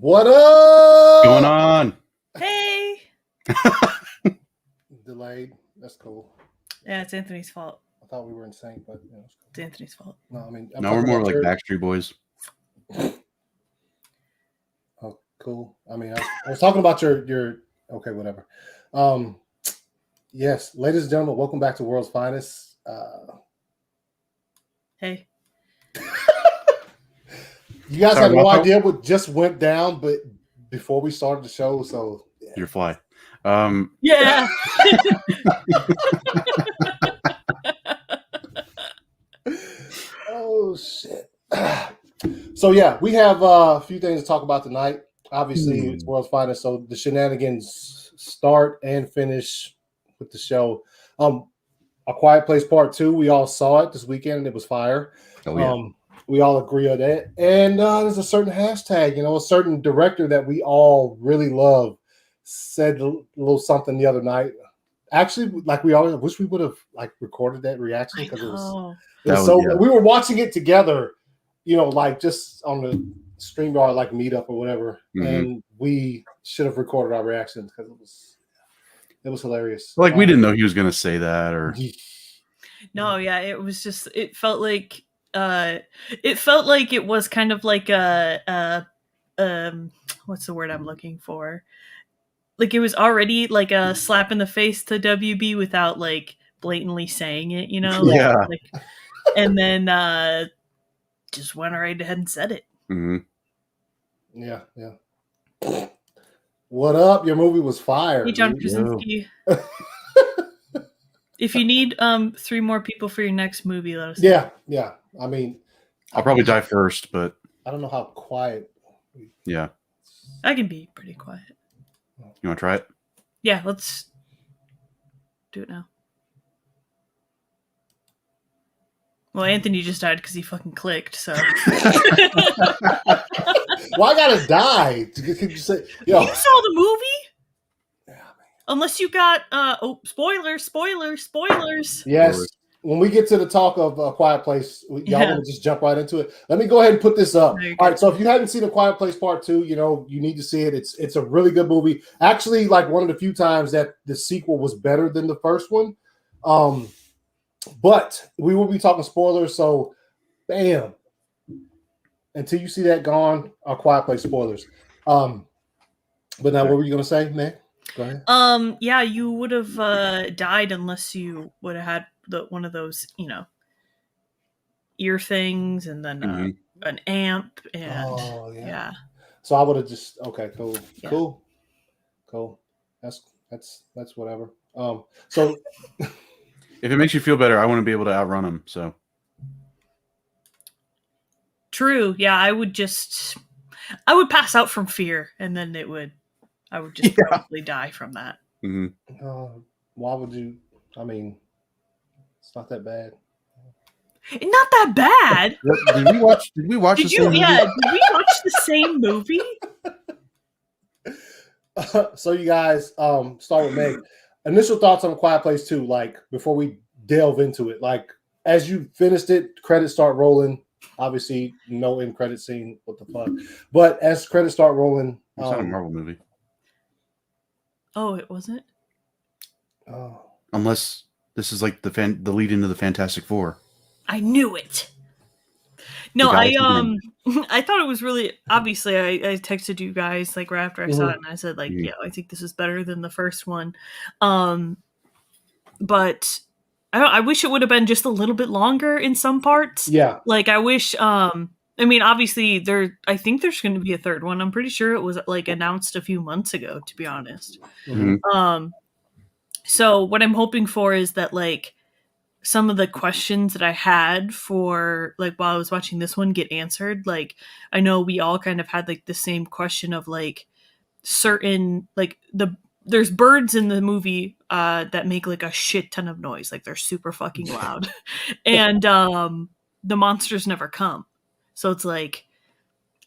What up? Going on? Hey. Delayed. That's cool. Yeah, it's Anthony's fault. I thought we were in sync, but you know, it's cool. It's Anthony's fault. No, I mean, No, we're more like Backstreet Boys. Oh, cool. I mean, I was talking about your. Okay, whatever. Yes, ladies and gentlemen, welcome back to World's Finest. Hey. You guys have no idea what just went down, but before we started the show, so yeah. Your fly. Yeah. Oh shit. So yeah, we have a few things to talk about tonight. Obviously, it's World's Finest, so the shenanigans start and finish with the show. A Quiet Place Part 2. We all saw it this weekend, and it was fire. Oh yeah. We all agree on that. And there's a certain hashtag, a certain director that we all really love said a little something the other night. Actually, like we all wish we would have like recorded that reaction because it was so. Yeah. We were watching it together, like just on the StreamYard like meetup or whatever, and we should have recorded our reactions because it was hilarious. Like we didn't know he was going to say that, or no, yeah, it was just. It felt like it was kind of like a what's the word I'm looking for? Like it was already like a slap in the face to WB without like blatantly saying it, Yeah. Like, and then just went right ahead and said it. Mm-hmm. Yeah. What up? Your movie was fire. Hey, John Krasinski. If you need 3 more people for your next movie, let us know. Yeah. I mean, I'll probably die first, but I don't know how quiet. Yeah. I can be pretty quiet. You want to try it? Yeah, let's do it now. Well, Anthony just died because he fucking clicked, so. Well, I gotta die. Could you say, yo. You saw the movie? Yeah, man. Unless you got, spoilers. Yes. When we get to the talk of A Quiet Place, y'all want to just jump right into it. Let me go ahead and put this up. All right, so if you haven't seen A Quiet Place Part 2, you need to see it. It's a really good movie. Actually, like one of the few times that the sequel was better than the first one. But we will be talking spoilers, so bam. Until you see that gone, A Quiet Place spoilers. But now what were you gonna say, man? Go ahead. Yeah, you would have died unless you would have had one of those, ear things, and then an amp, and yeah. So I would have just cool, yeah. cool. That's whatever. So if it makes you feel better, I want to be able to outrun him. So true, yeah. I would pass out from fear, and then I would just probably die from that. Mm-hmm. Why would you? I mean, it's not that bad. Not that bad. Did we watch? Did we watch? Did we watch the same movie? So you guys, start with Meg. Initial thoughts on Quiet Place 2, like before we delve into it. Like as you finished it, credits start rolling. Obviously, no end credit scene. What the fuck? But as credits start rolling, it's not a Marvel movie. Oh, it wasn't. Oh, unless this is like the lead into the Fantastic Four. I knew it. No, I thought it was really obviously. I texted you guys like right after I saw it, and I said like, yeah, I think this is better than the first one. But I wish it would have been just a little bit longer in some parts. Yeah, like I wish. I mean, obviously I think there's going to be a third one. I'm pretty sure it was like announced a few months ago, to be honest. Mm-hmm. So what I'm hoping for is that like some of the questions that I had for like while I was watching this one get answered. Like I know we all kind of had like the same question of like certain like the there's birds in the movie that make like a shit ton of noise, like they're super fucking loud, and the monsters never come. So it's like,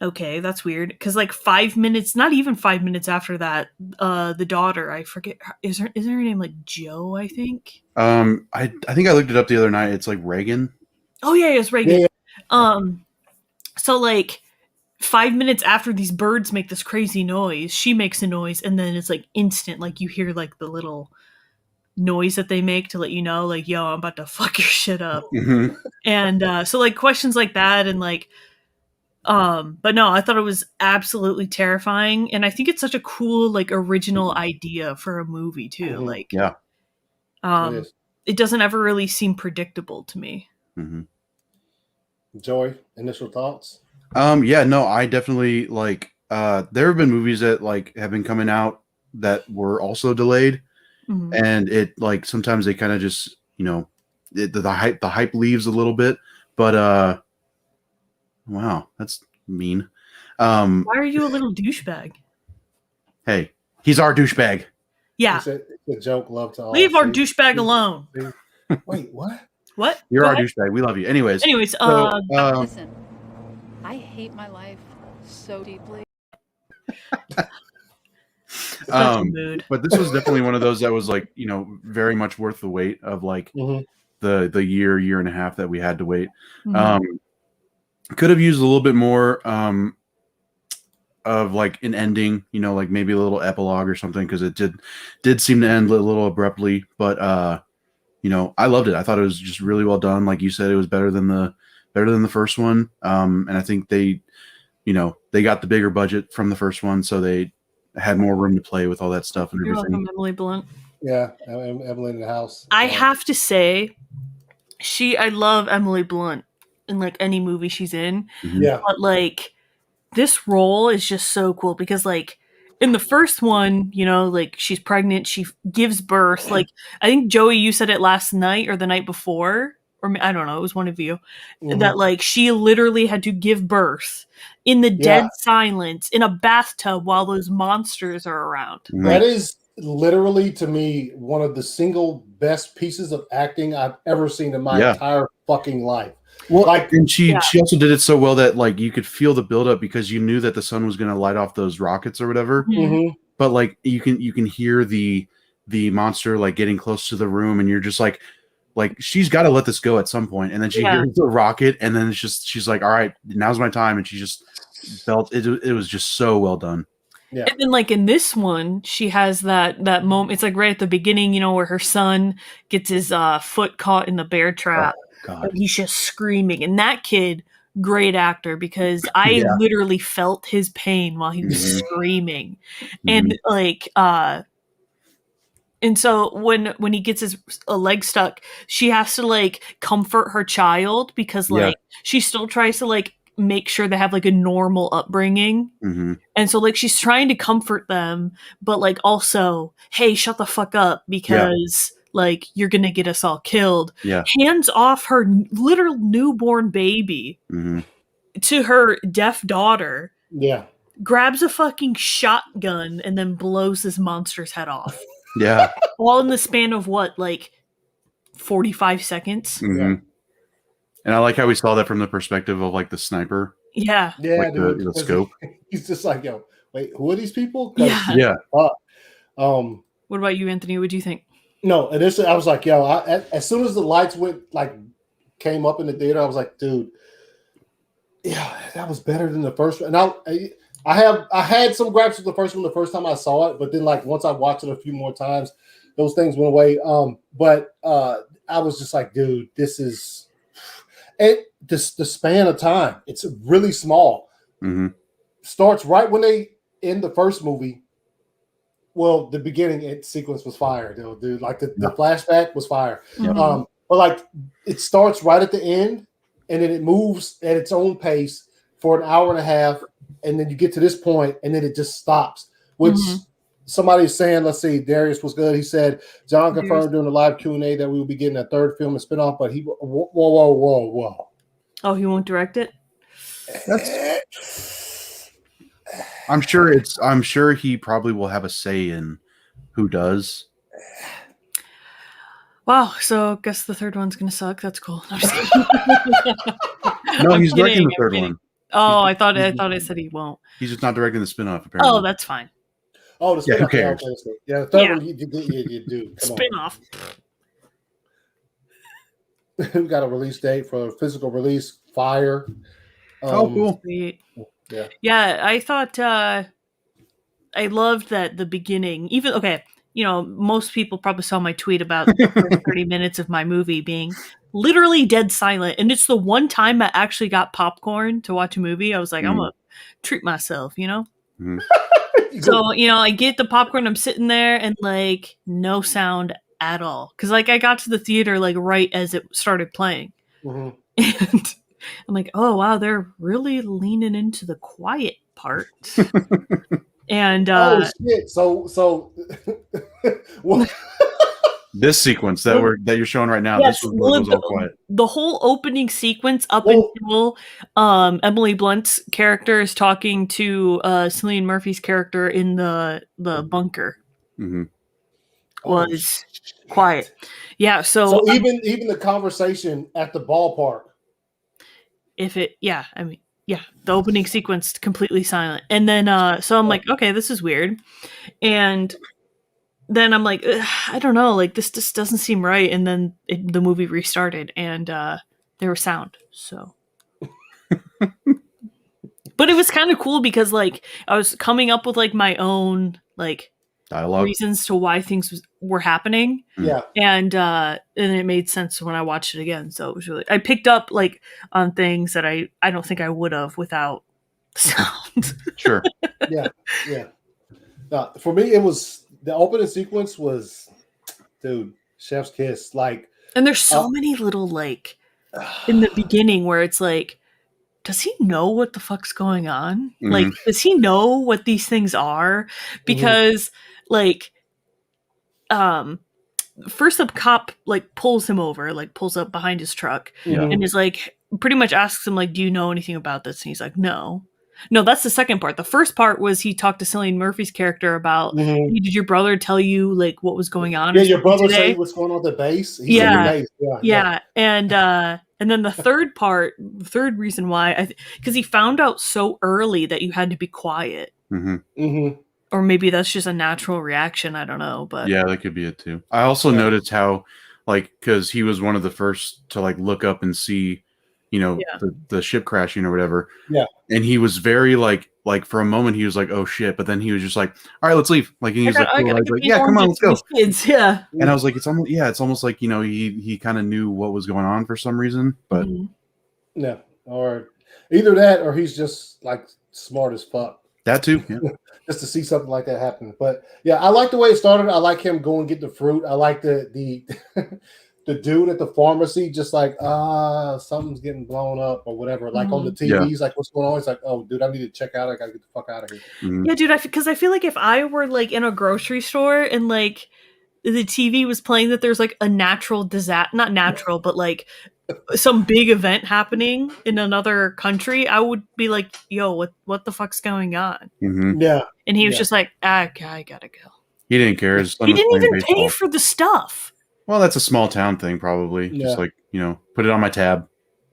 okay, that's weird. Because like 5 minutes, not even 5 minutes after that, the daughter, I forget, isn't her name like Joe? I think. I think I looked it up the other night. It's like Reagan. Oh yeah, it's Reagan. Yeah. So like 5 minutes after these birds make this crazy noise, she makes a noise, and then it's like instant. Like you hear like the little noise that they make to let you know, like, yo, I'm about to fuck your shit up. Mm-hmm. And so like questions like that, and like, but no, I thought it was absolutely terrifying, and I think it's such a cool like original idea for a movie too. Mhm. Like, Yeah. It it doesn't ever really seem predictable to me. Mm-hmm. is. Joey, initial thoughts? Yeah, no, I definitely like. There have been movies that like have been coming out that were also delayed, Mhm. and it like sometimes they kind of just the hype leaves a little bit, but wow, that's mean. Why are you a little douchebag? Hey, he's our douchebag. Yeah, It's a joke. Love to all. leave our See? douchebag alone. See? Wait, what? What? You're Go our ahead. douchebag. We love you. Anyways, Anyways, so, Listen, I hate my life so deeply. such a mood. but this was definitely one of those that was like very much worth the wait of like Mhm. the year and a half that we had to wait. Mhm. Could have used a little bit more of like an ending, like maybe a little epilogue or something, because it did seem to end a little abruptly. But I loved it. I thought it was just really well done. Like you said, it was better than the first one. And I think they got the bigger budget from the first one, so they had more room to play with all that stuff and You're everything. welcome, Emily Blunt. Yeah, Emily in the house. I have to say, I love Emily Blunt in like any movie she's in, Mhm. Yeah. but like this role is just so cool because like in the first one, like she's pregnant, she gives birth. Like I think Joey, you said it last night or the night before, or I don't know, it was one of you, Mhm. that like she literally had to give birth in the dead Yeah. silence in a bathtub while those monsters are around. Mhm. That is literally to me one of the single best pieces of acting I've ever seen in my Yeah. entire fucking life. Well, Like, and she Yeah. also did it so well that like you could feel the buildup because you knew that the sun was going to light off those rockets or whatever. Mhm. mhm. But like you can hear the monster like getting close to the room, and you're just like she's got to let this go at some point. And then she Yeah. hears the rocket, and then she's like, all right, now's my time, and she just felt it. It was just so well done. Yeah. And then like in this one, she has that moment. It's like right at the beginning, where her son gets his foot caught in the bear trap. God. And he's just screaming. And that kid, great actor, because I Yeah. literally felt his pain while he was Mhm. screaming. Mhm. And like and so when he gets his leg stuck, she has to like comfort her child because Yeah. like she still tries to like make sure they have like a normal upbringing. Mhm. And so like she's trying to comfort them, but like also, hey, shut the fuck up because like you're gonna get us all killed. Yeah. Hands off her literal newborn baby Mhm. to her deaf daughter, Yeah. grabs a fucking shotgun, and then blows this monster's head off. Yeah. All in the span of what, like 45 seconds? Mhm. And I like how we saw that from the perspective of like the sniper. Yeah. Yeah, Like dude. the 'cause scope. He's just like, yo, wait, who are these people? 'Cause, Yeah. Yeah. What about you, Anthony? What do you think? No, initially I was like, yo, as soon as the lights came up in the theater, I was like, dude, yeah, that was better than the first one. And I had some gripes with the first one the first time I saw it, but then like once I watched it a few more times, those things went away. But I was just like, dude, this is the span of time. It's really small. Mhm. Starts right when they end the first movie. Well, the beginning sequence was fire, though, dude. Like the flashback was fire. Mhm. But like it starts right at the end, and then it moves at its own pace for an hour and a half, and then you get to this point, and then it just stops. Which Mhm. somebody's saying, let's see, Darius was good. He said John Darius. confirmed during the live Q&A that we will be getting a third film and spinoff, but whoa. Oh, he won't direct it? I'm sure he probably will have a say in who does. Wow, so guess the third one's gonna suck. That's cool. No, I'm just kidding. No, I'm he's directing kidding, the third I'm kidding. one. Oh, I thought I said he won't. He's just not directing the spin-off, apparently. Oh, that's fine. Oh, the Yeah, who spin-off. Yeah, cares? okay, so, yeah, the third one you do. Come Spin off. on. We got a release date for a physical release. Fire. Oh, cool. Sweet. Yeah. Yeah, I thought I loved that the beginning. Even okay, most people probably saw my tweet about the first 30 minutes of my movie being literally dead silent, and it's the one time I actually got popcorn to watch a movie. I was like, I'm gonna treat myself, Mhm. So I get the popcorn. I'm sitting there, and like no sound at all, because like I got to the theater like right as it started playing, Mm-hmm. and I'm like, oh wow, they're really leaning into the quiet part. And Oh shit! So what? This sequence that you're showing right now, yes, this was all quiet. The whole opening sequence up Well- until Emily Blunt's character is talking to Cillian Murphy's character in the bunker Mm-hmm. was quiet. Yeah, so even the conversation at the ballpark. the opening sequence completely silent, and then so I'm like, okay, this is weird, and then I'm like, I don't know, like this just doesn't seem right, and then the movie restarted, and there was sound, so. But it was kind of cool because like I was coming up with like my own like Dialogue. reasons to why things were happening. Yeah. And it made sense when I watched it again. So it was really, I picked up like on things that I don't think I would have without sound. Sure. Yeah. For me, it was the opening sequence was, dude, chef's kiss. Like, And there's so many little like in the beginning where it's like, does he know what the fuck's going on? Mhm. Like, does he know what these things are? Because like first the cop like pulls him over, like pulls up behind his truck and is like pretty much asks him like, do you know anything about this? And he's like, no, that's the second part. The first part was he talked to Cillian Murphy's character about, hey, did your brother tell you like what was going on? Yeah, your brother today? say what's going on at the base. He's Yeah. at the base. Yeah. And then the third part, the third reason why, because he found out so early that you had to be quiet. Or maybe that's just a natural reaction. I don't know, but yeah, that could be it too. I also noticed how, like, because he was one of the first to like look up and see, the ship crashing or whatever. Yeah, and he was very like for a moment he was like, oh shit, but then he was just like, all right, let's leave. Like he was like, yeah, come on, let's go. Kids, yeah. And I was like, it's almost like he kind of knew what was going on for some reason, but no, or either that or he's just like smart as fuck. That too, yeah. Just to see something like that happen. But yeah, I like the way it started. I like him going get the fruit. I like the the dude at the pharmacy, just like something's getting blown up or whatever. Like on the TV, he's like, what's going on? He's like, oh, dude, I need to check out. I gotta get the fuck out of here. Yeah, dude, because I feel like if I were like in a grocery store and like the TV was playing that there's like a natural disaster, not natural, but like some big event happening in another country, I would be like, yo, what the fuck's going on? Yeah. And he was just like, I gotta go. He didn't care. His son he was didn't even baseball. pay for the stuff. Well, that's a small town thing, probably. Yeah. Just like, put it on my tab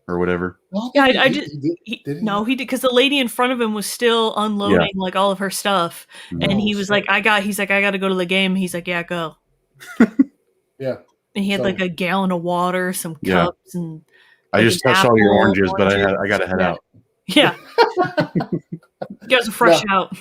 or whatever. Yeah, he did because the lady in front of him was still unloading like all of her stuff, and he was like, I got to go to the game. He's like, yeah, go. Yeah. And he had like a gallon of water, some cups, and I just touched all your oranges, but I got to head out. Yeah, you guys are fresh out.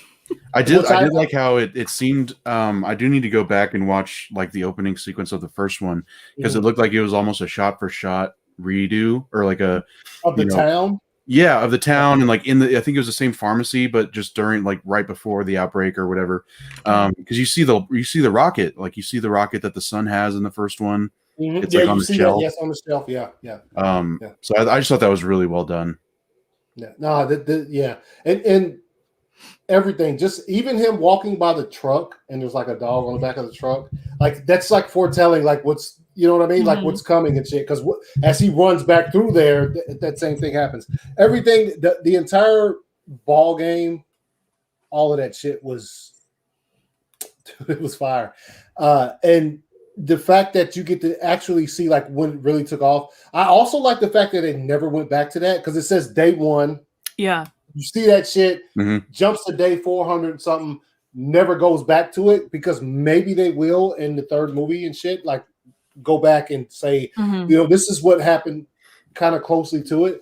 I did like how it seemed. I do need to go back and watch like the opening sequence of the first one because it looked like it was almost a shot for shot redo or like a of the town. Yeah, of the town, and like I think it was the same pharmacy, but just during like right before the outbreak or whatever. Because you see the rocket, like you see the rocket that the sun has in the first one. It's like on the shelf. Yes, on the shelf. Yeah. So I just thought that was really well done. Yeah. No. And everything, just even him walking by the truck, and there's like a dog on the back of the truck. Like that's like foretelling, like what's. You know what I mean? Like what's coming and shit. Because as he runs back through there, that same thing happens. Everything, the entire ball game, all of that shit was It was fire. And the fact that you get to actually see like when it really took off. I also like the fact that they never went back to that because it says day 1. Yeah. You see that shit, Mhm. jumps to day 400 something, never goes back to it because maybe they will in the third movie and shit. Like go back and say, this is what happened kind of closely to it.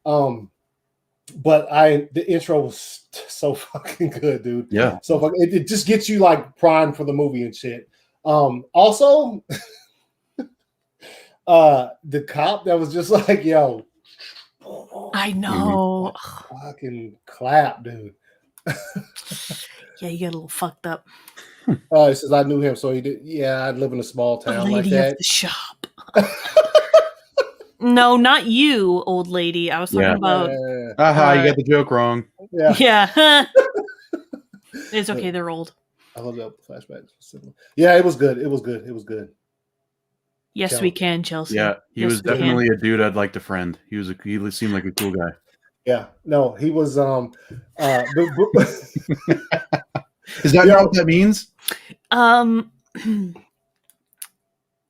But the intro was so fucking good, dude. Yeah. So it just gets you like primed for the movie and shit. Also, the cop that was just like, yo, I know. fucking clap, dude. Yeah, you get a little fucked up. He says I knew him, so he did. Yeah, I live in a small The town like lady that. of the shop. No, not you, old lady. I was talking about. Aha, you got the joke wrong. Yeah. Yeah. It's okay. They're old. I love that flashback. Yeah, it was good. It was good. It was good. Yes, Chelsea. we can, Chelsea. Yeah, he Yes, was we can. definitely a dude I'd like to friend. He seemed like a cool guy. Yeah. No, he was. Is that not what that means?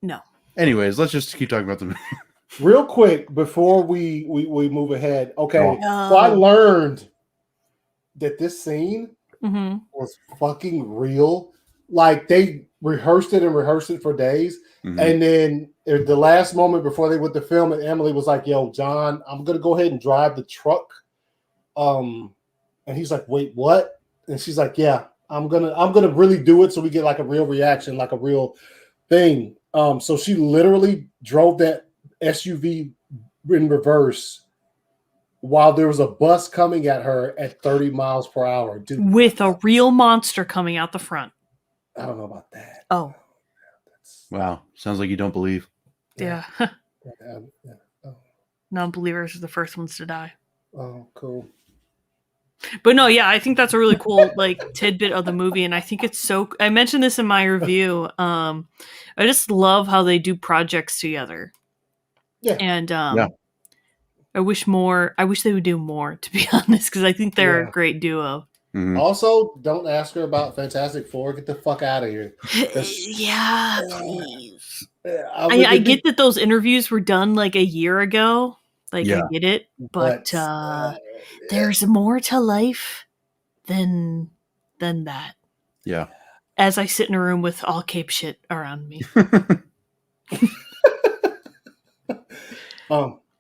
No. Anyways, let's just keep talking about the movie. Real quick before we move ahead. Okay, No. so I learned that this scene Mm-hmm. was fucking real. Like they rehearsed it for days, and then at the last moment before they went to film it, Emily was like, "Yo, John, I'm gonna go ahead and drive the truck." And he's like, "Wait, what?" And she's like, "Yeah, I'm gonna really do it so we get like a real reaction, like a real thing." So she literally drove that SUV in reverse while there was a bus coming at her at 30 miles per hour. Dude, With a real monster coming out the front. I don't know about that. Oh. Wow, sounds like you don't believe. Yeah. Non-believers are the first ones to die. Oh, cool. But no, yeah, I think that's a really cool like tidbit of the movie, and I think it's so. I mentioned this in my review. I just love how they do projects together. Yeah, and I wish they would do more, to be honest, because I think they're a great duo. Mm-hmm. Also, don't ask her about Fantastic Four. Get the fuck out of here. Yeah, please. I get that those interviews were done like a year ago. Like, I get it, but there's more to life than that. Yeah. As I sit in a room with all cape shit around me.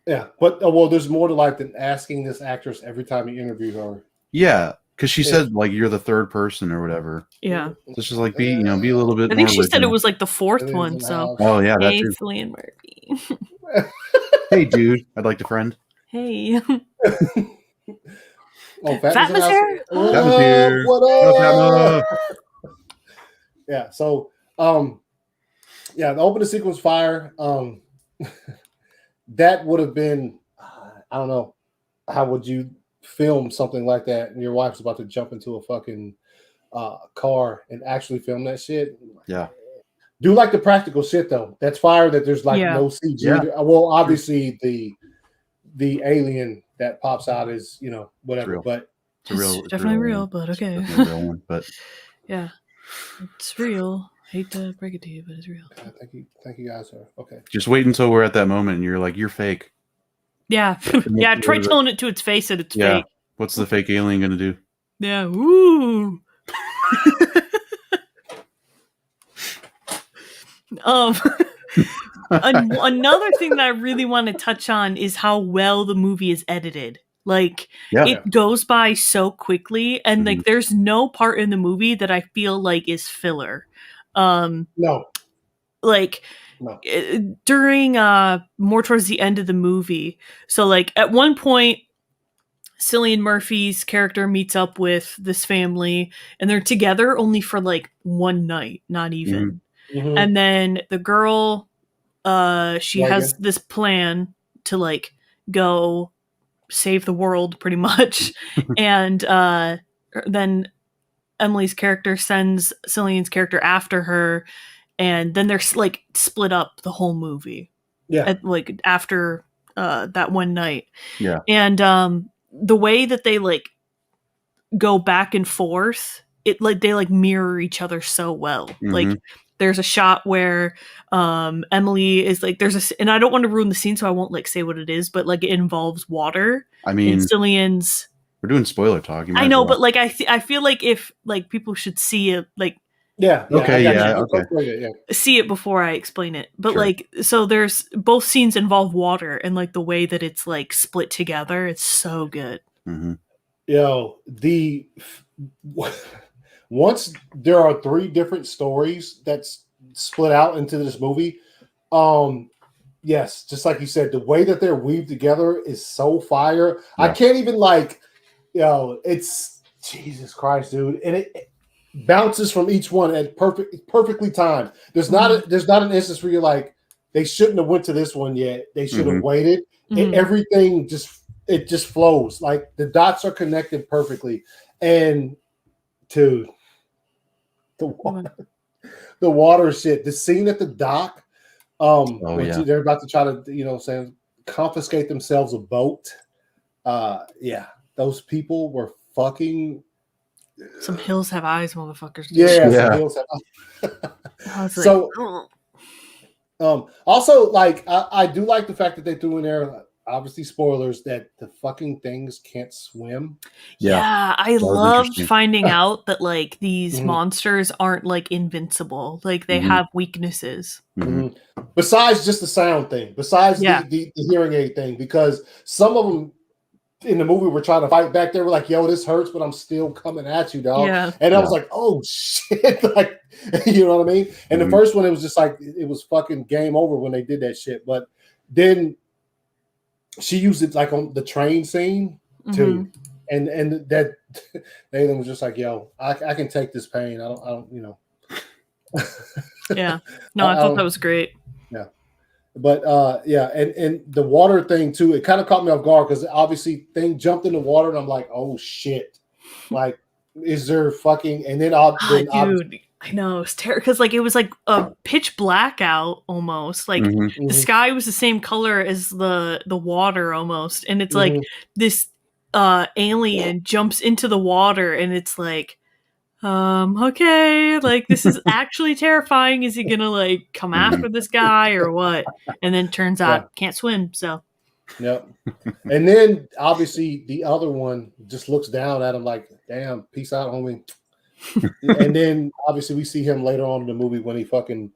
Yeah, but well, there's more to life than asking this actress every time you interview her. Yeah, because she said like you're the third person or whatever. Yeah, so it's just like be a little bit. I think more she said it original. was like the fourth one. So yeah, hey, that's Cillian Murphy. Hey, dude, I'd like to friend. Hey. Fatman's here. Fatman's here. What up? Yeah. So, yeah, the opening sequence fire. That would have been, I don't know, how would you film something like that? And your wife's about to jump into a fucking car and actually film that shit. Yeah. Do like the practical shit though. That's fire. That there's like no CG. Yeah. Well, obviously the alien that pops out is whatever, but it's definitely real. But okay, it's a real one, but yeah, it's real. Hate to break it to you, but it's real. Thank you guys. Okay. Just wait until we're at that moment and you're like, you're fake. Yeah. Yeah. Try telling it to its face that it's fake. What's the fake alien gonna do? Yeah. Ooh. Another thing that I really want to touch on is how well the movie is edited. Like it goes by so quickly, and like there's no part in the movie that I feel like is filler. No. Like during more towards the end of the movie. So like at one point Cillian Murphy's character meets up with this family and they're together only for like one night, not even. Mm-hmm. And then the girl she has this plan to like go save the world pretty much. And then Emily's character sends Cillian's character after her, and then they're like split up the whole movie. Yeah. Like after that one night. Yeah. And the way that they like go back and forth it like they like mirror each other so well. Like Mhm. there's a shot where Emily is like and I don't want to ruin the scene, so I won't like say what it is, but like it involves water. I And mean, Cillian's. we're doing spoiler talk. You might I as know, well. but like I feel like if like people should see it, like Yeah. Okay, I got yeah, you. okay. Yeah. see it before I explain it. But Sure. like, so there's both scenes involve water, and like the way that it's like split together, it's so good. hmm Yo, once there are 3 different stories that's split out into this movie. Yes, just like you said, the way that they're weaved together is so fire. I Yeah. can't even like, it's Jesus Christ, dude, and it bounces from each one at perfectly timed. There's not an instance where you're like, they shouldn't have went to this one yet. They should have waited. Everything just flows. Like the dots are connected perfectly. And dude, the water shit, the scene at the dock, when they're about to try to, confiscate themselves a boat. Those people were fucking. Some hills have eyes, motherfuckers. Yeah. Some Yeah. hills have. I was like, So, also, like, I do like the fact that they threw in there, obviously spoilers, that the fucking things can't swim. yeah, I was loved interesting. finding out that like these Mhm. monsters aren't like invincible. Like they have weaknesses. Mhm. Besides just the sound thing, besides Yeah. the hearing aid thing, because some of them in the movie were trying to fight back. They were like, "Yo, this hurts, but I'm still coming at you, dog." Yeah. And I was like, "Oh shit!" Like, you know what I mean? And the first one, it was just like it was fucking game over when they did that shit. But then she used it like on the train scene too, and that Nathan was just like, "Yo, I can take this pain. I don't, Yeah. No, I thought that was great. Yeah. But and the water thing too, it kind of caught me off guard because obviously thing jumped in the water and I'm like, oh shit. Like, is there fucking and then Dude, I know, it's terrible because like it was like a pitch blackout almost. Like the sky was the same color as the water almost. And it's like this alien jumps into the water and it's like okay, like this is actually terrifying. Is he gonna like come after this guy or what? And then turns out can't swim, so Yep. And then obviously the other one just looks down at him like, damn, peace out, homie. And then obviously we see him later on in the movie when he fucking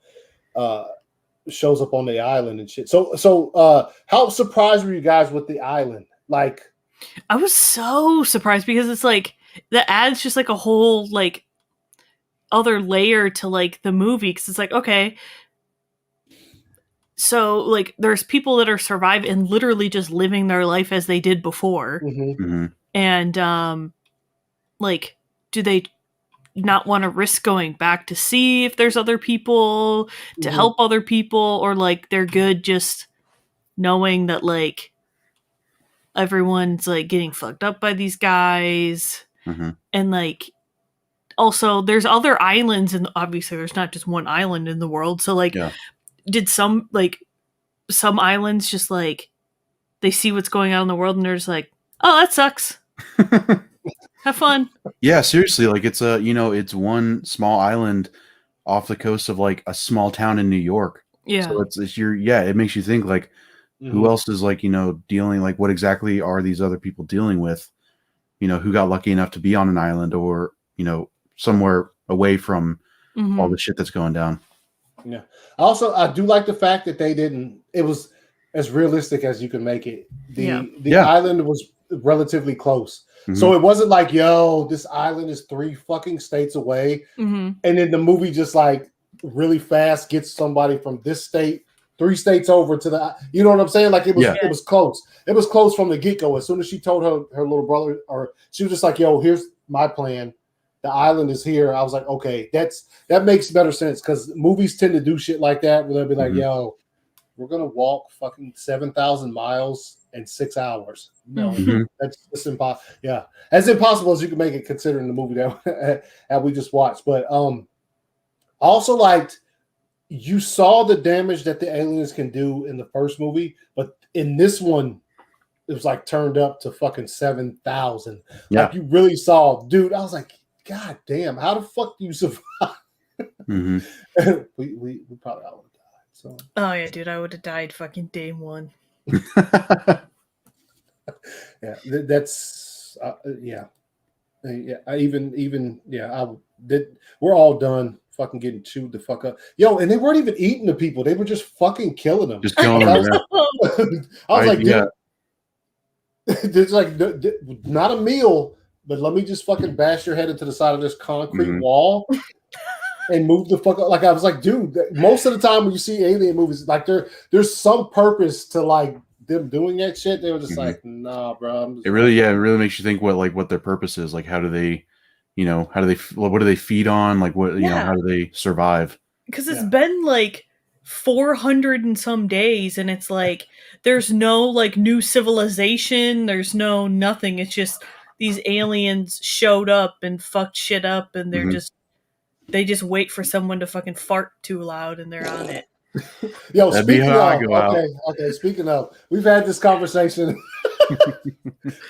shows up on the island and shit. So how surprised were you guys with the island? Like, I was so surprised because it's like that adds just like a whole like other layer to like the movie because it's like, okay, so like there's people that are surviving and literally just living their life as they did before. And like, do they not want to risk going back to see if there's other people to help other people, or like they're good just knowing that like everyone's like getting fucked up by these guys? And like also there's other islands, and obviously there's not just one island in the world, so like did some islands just like they see what's going on in the world and they're just like, oh, that sucks. Have fun. Yeah, seriously, like it's it's one small island off the coast of like a small town in New York. Yeah. So it makes you think like who else is like, dealing, like what exactly are these other people dealing with? Who got lucky enough to be on an island or, somewhere away from all the shit that's going down. Yeah. Also, I do like the fact that it was as realistic as you can make it. The island was relatively close. So it wasn't like, yo, this island is 3 fucking states away. And then the movie just like really fast gets somebody from this state 3 states over to the, you know what I'm saying? Like it was close. It was close from the get-go. As soon as she told her little brother, or she was just like, yo, here's my plan. The island is here. I was like, okay, that makes better sense because movies tend to do shit like that where they'll be like, yo, we're gonna walk fucking 7,000 miles in 6 hours. No, that's impossible. Yeah, as impossible as you can make it considering the movie that we just watched. But I also liked you saw the damage that the aliens can do in the first movie, but in this one, it was like turned up to fucking 7,000. Yeah. Like you really saw, dude. I was like, God damn, how the fuck do you survive? Mhm. we probably all would have died. So Oh yeah, dude, I would have died fucking day one. yeah, that's yeah. Yeah, I even yeah, we're all done fucking getting chewed the fuck up. Yo, and they weren't even eating the people. They were just fucking killing them. Just killing them. Yeah. I was like, yeah. dude, there's like not a meal, but let me just fucking bash your head into the side of this concrete Mhm. wall and move the fuck up. Like I was like, dude, most of the time when you see alien movies, like there's some purpose to like them doing that shit. They were just Mhm. like, nah, bro. It really makes you think what their purpose is. Like, how do they, what do they feed on? Like, what, how do they survive? Because it's been like 400 and some days, and it's like there's no like new civilization, there's no nothing. It's just these aliens showed up and fucked shit up, and they're Mhm. they just wait for someone to fucking fart too loud, and they're on it. Yo, That'd be speaking how I of, go out. okay. Speaking of, we've had this conversation.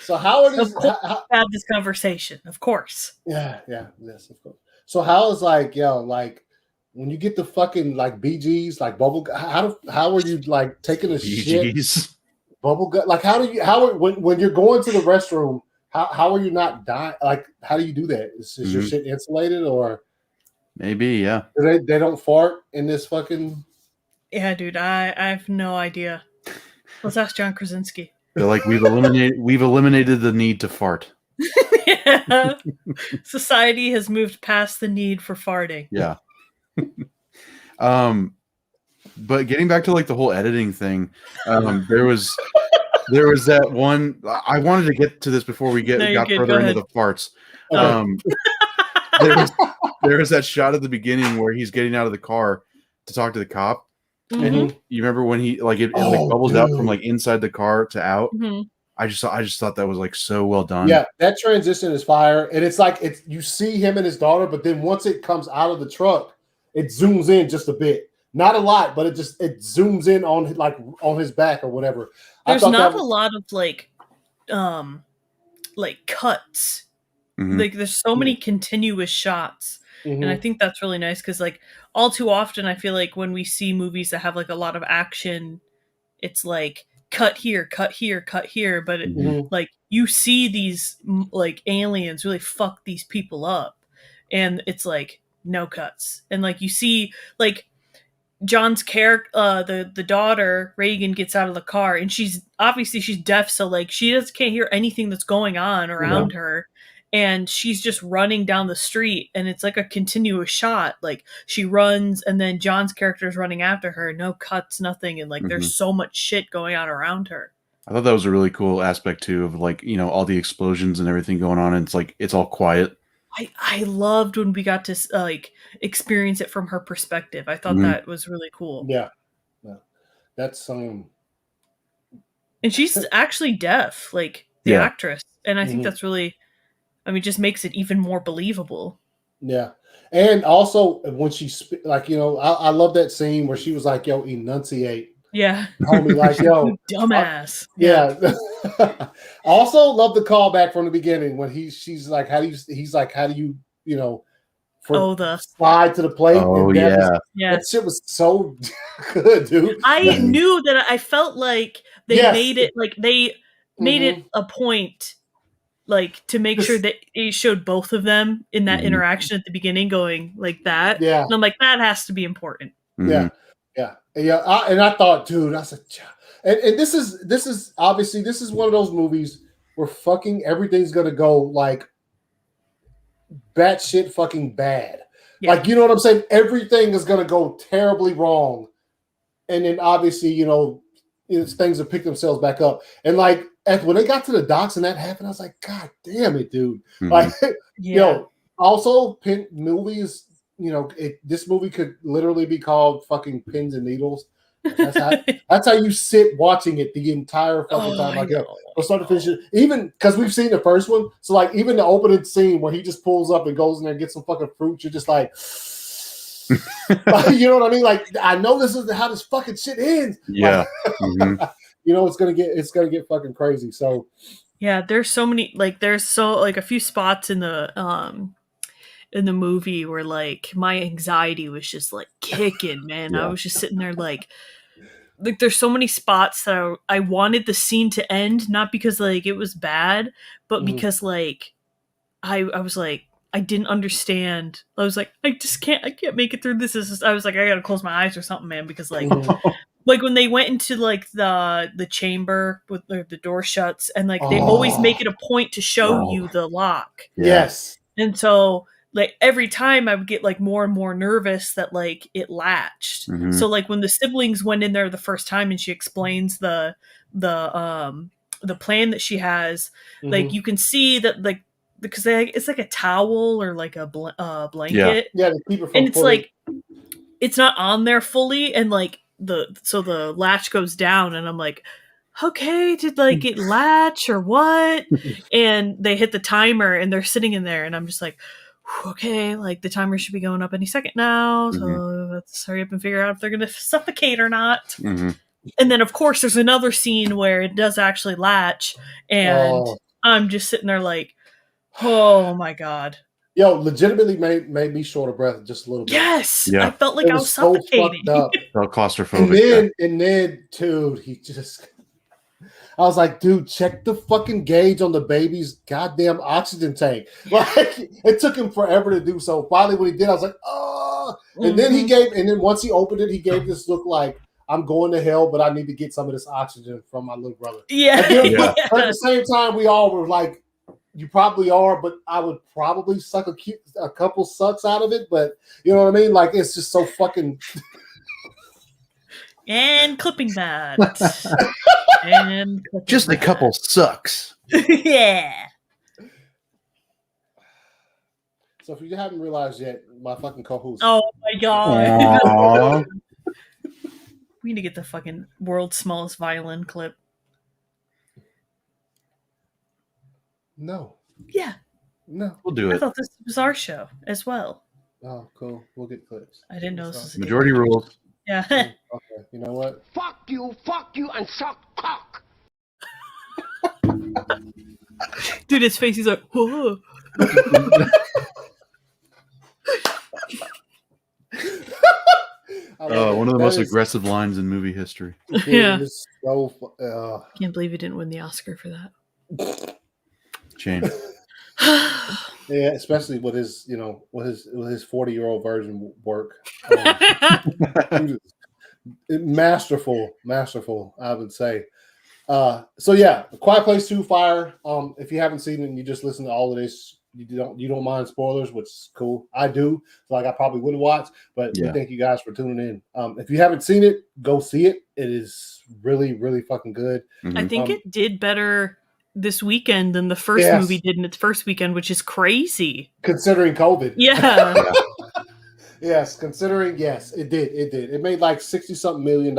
So how are these? Of course, we had this conversation, of course. Yes, of course. So how is like, like when you get the fucking like BGs, like bubble? How are you like taking a shit? BGs. Bubble gut? Like when you're going to the restroom? How are you not dying? Like how do you do that? Is your shit insulated or maybe? Yeah. They don't fart in this fucking. Yeah, dude, I have no idea. Let's ask John Krasinski. They're like, we've eliminated the need to fart. Yeah. Society has moved past the need for farting. Yeah. But getting back to like the whole editing thing, there was that one. I wanted to get to this before we got further into the farts. There was that shot at the beginning where he's getting out of the car to talk to the cop. Mm-hmm. And you remember when he like it like bubbles out from like inside the car to out. Mm-hmm. I just thought that was like so well done. Yeah, that transition is fire, and it's like you see him and his daughter, but then once it comes out of the truck, it zooms in just a bit, not a lot, but it zooms in on his back or whatever. There's not a lot of like cuts. Mm-hmm. Like there's so many continuous shots. Mm-hmm. And I think that's really nice because like all too often I feel like when we see movies that have like a lot of action, it's like cut here, cut here, cut here. But like you see these like aliens really fuck these people up, and it's like no cuts. And like you see like John's character, the daughter Reagan gets out of the car, and she's deaf, so like she can't hear anything that's going on around her. And she's just running down the street, and it's like a continuous shot. Like she runs, and then John's character is running after her. No cuts, nothing, and like there's so much shit going on around her. I thought that was a really cool aspect too, of like all the explosions and everything going on. And it's like it's all quiet. I loved when we got to like experience it from her perspective. I thought that was really cool. Yeah, that's And she's actually deaf, like the actress, and I think that's really. I mean, just makes it even more believable. Yeah. And also when she I love that scene where she was like, yo, enunciate. Yeah. Homie, like, yo. Dumbass. Yeah. Also love the callback from the beginning when he's like, how do you slide to the plate. Oh, yeah. That shit was so good, dude. I knew that I felt like they made it like they made it a point like to make sure that it showed both of them in that interaction at the beginning going like that. Yeah. And I'm like, that has to be important. Yeah. And I thought, dude, I said, and this is obviously this is one of those movies where fucking everything's gonna go like batshit fucking bad. Yeah. Like, you know what I'm saying? Everything is gonna go terribly wrong. And then obviously, things have picked themselves back up. And like when they got to the docks and that happened, I was like, God damn it, dude. Like, also movies, this movie could literally be called fucking Pins and Needles. That's how you sit watching it the entire fucking time. Like, we'll start to finish it. Even because we've seen the first one. So like even the opening scene where he just pulls up and goes in there and gets some fucking fruit, you're just like, you know what I mean? Like, I know this is how this fucking shit ends. Yeah. Like, it's gonna get fucking crazy. So yeah, there's so many like there's so like a few spots in the in the movie where like my anxiety was just like kicking, man. I Yeah. was just sitting there like there's so many spots that I wanted the scene to end, not because like it was bad, but because like I was like I didn't understand. I was like I can't make it through this. I was like I gotta close my eyes or something, man, because like like when they went into like the chamber with the door shuts and like they always make it a point to show you the lock. Yes. And so like every time I would get like more and more nervous that like it latched. So like when the siblings went in there the first time and she explains the plan that she has, like you can see that like because it's like a towel or like a blanket. Yeah, to keep it from And it's pulling. like it's not on there fully and like the latch goes down and I'm like, okay, did like it latch or what? And they hit the timer and they're sitting in there and I'm just like, okay, like the timer should be going up any second now, so let's hurry up and figure out if they're gonna suffocate or not. And then of course there's another scene where it does actually latch and I'm just sitting there like, oh my god. Yo, legitimately made me short of breath just a little bit. Yes, Yeah. I felt like It I was so suffocating. fucked up. Felt claustrophobic. And then, dude, I was like, dude, check the fucking gauge on the baby's goddamn oxygen tank. Like, it took him forever to do so. Finally, when he did, I was like, oh. And then once he opened it, he gave this look like, I'm going to hell, but I need to get some of this oxygen from my little brother. Yeah. At the same time, we all were like, you probably are, but I would probably suck a couple sucks out of it. But you know what I mean? Like, it's just so fucking. And clipping that. And clipping Just a that. couple sucks. Yeah. So if you haven't realized yet, my fucking co-host. Oh my god. Aww. We need to get the fucking world's smallest violin clip. No. Yeah. No. We'll do I it. thought this was our show as well. Oh, cool. We'll get clips. I didn't know this was a Majority rules. Yeah. Okay. You know what? Fuck you, and suck cock. Dude, his face, he's like, whoa. One of the most aggressive lines in movie history. Yeah. So, Can't believe he didn't win the Oscar for that. Shame. yeah, especially with his, with his 40-year-old version work. Masterful, I would say. So yeah, Quiet Place 2 Fire. If you haven't seen it and you just listen to all of this, you don't mind spoilers, which is cool. I do. So like I probably would have watched, but we thank you guys for tuning in. If you haven't seen it, go see it. It is really, really fucking good. I think it did better this weekend than the first movie did in its first weekend, which is crazy. Considering COVID. Yeah. Yes, considering, yes, it did. It made like $60-something million.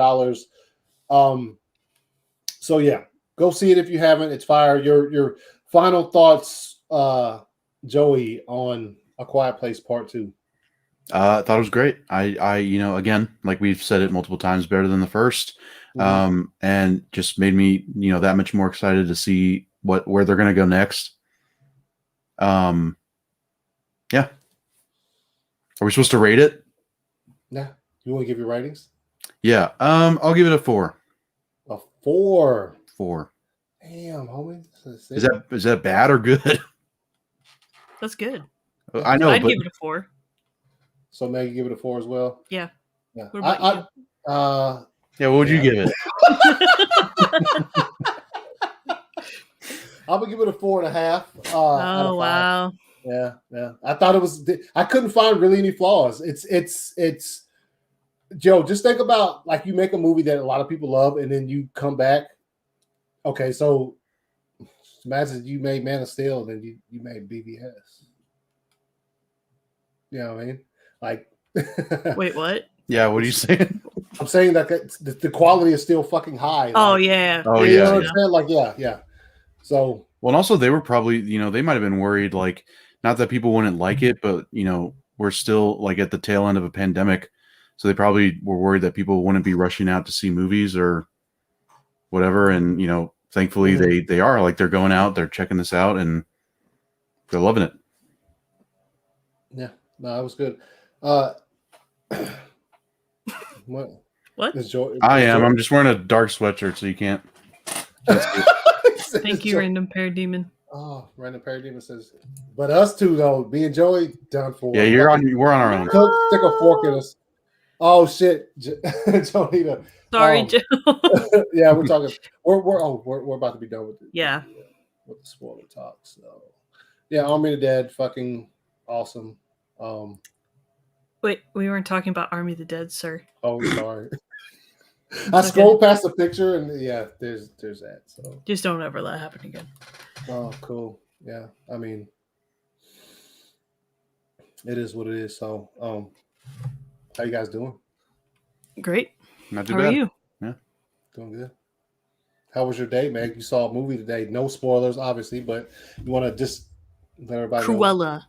So yeah, go see it if you haven't. It's fire. Your final thoughts, Joey, on A Quiet Place Part 2. I thought it was great. I again, like we've said it multiple times, better than the first. And just made me, that much more excited to see where they're going to go next. Yeah. Are we supposed to rate it? Yeah. You want to give your ratings? Yeah. I'll give it a 4. A 4. 4. Damn, homie. Is that bad or good? That's good. I know. I'd give it a 4. So Maggie, give it a 4 as well. Yeah. Yeah. What about you? Yeah. What would you give it? I'm gonna give it a 4.5. Oh wow. Yeah. I thought it was. I couldn't find really any flaws. It's. Joe, just think about like you make a movie that a lot of people love, and then you come back. Okay, so imagine you made Man of Steel, then you made BVS. You know what I mean? Like, wait, what? Yeah, what are you saying? I'm saying that the quality is still fucking high. Oh like, yeah. Oh you know yeah. what I'm saying? Like yeah. So well, and also they were probably, they might have been worried, like, not that people wouldn't like it, but we're still like at the tail end of a pandemic, so they probably were worried that people wouldn't be rushing out to see movies or whatever. And thankfully they are, like, they're going out, they're checking this out, and they're loving it. Yeah. No, it was good. Uh, what? What? I am. I'm just wearing a dark sweatshirt, so you can't see it. Thank you, random parademon. Oh, random parademon says, but us two though, me and Joey done for. Yeah, we're on our own. Cook, stick a fork in us. Oh shit, Jonita. Sorry, Joe. Yeah, we're talking. We're about to be done with it. Yeah. With the spoiler talk. So, yeah, Army of the Dead, fucking awesome. Wait, we weren't talking about Army of the Dead, sir. Oh, sorry. I scrolled past the picture and yeah, there's that. So just don't ever let it happen again. Oh, cool. Yeah, I mean, it is what it is. So, how you guys doing? Great. Not too How bad. are you? Yeah, doing good. How was your day, man? You saw a movie today. No spoilers, obviously, but you want to just let everybody know. Cruella.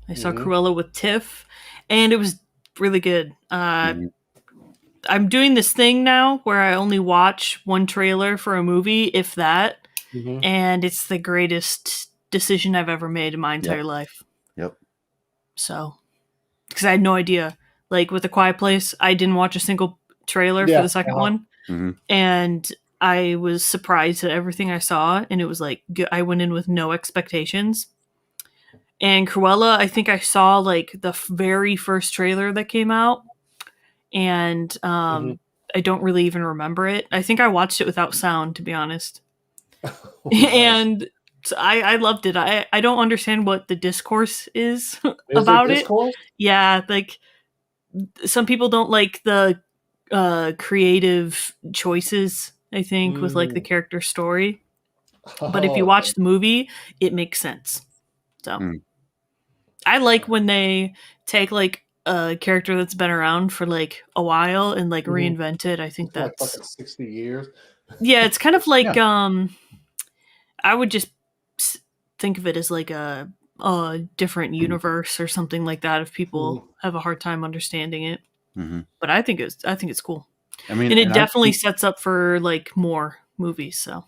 I saw Cruella with Tiff, and it was really good. I'm doing this thing now where I only watch one trailer for a movie, if that, and it's the greatest decision I've ever made in my entire life. Yep. So, because I had no idea. Like with A Quiet Place, I didn't watch a single trailer for the second one, and I was surprised at everything I saw, and it was like I went in with no expectations. And Cruella, I think I saw like the very first trailer that came out, and I don't really even remember it. I think I watched it without sound, to be honest. And I loved it. I don't understand what the discourse is about it. Yeah, like some people don't like the creative choices, I think, with like the character story. But if you watch the movie, it makes sense. So I like when they take like a character that's been around for like a while and like reinvent it. I think that's like 60 years. Yeah, it's kind of like I would just think of it as like a different universe or something like that if people have a hard time understanding it. But I think it's cool. I mean, and it definitely sets up for like more movies. So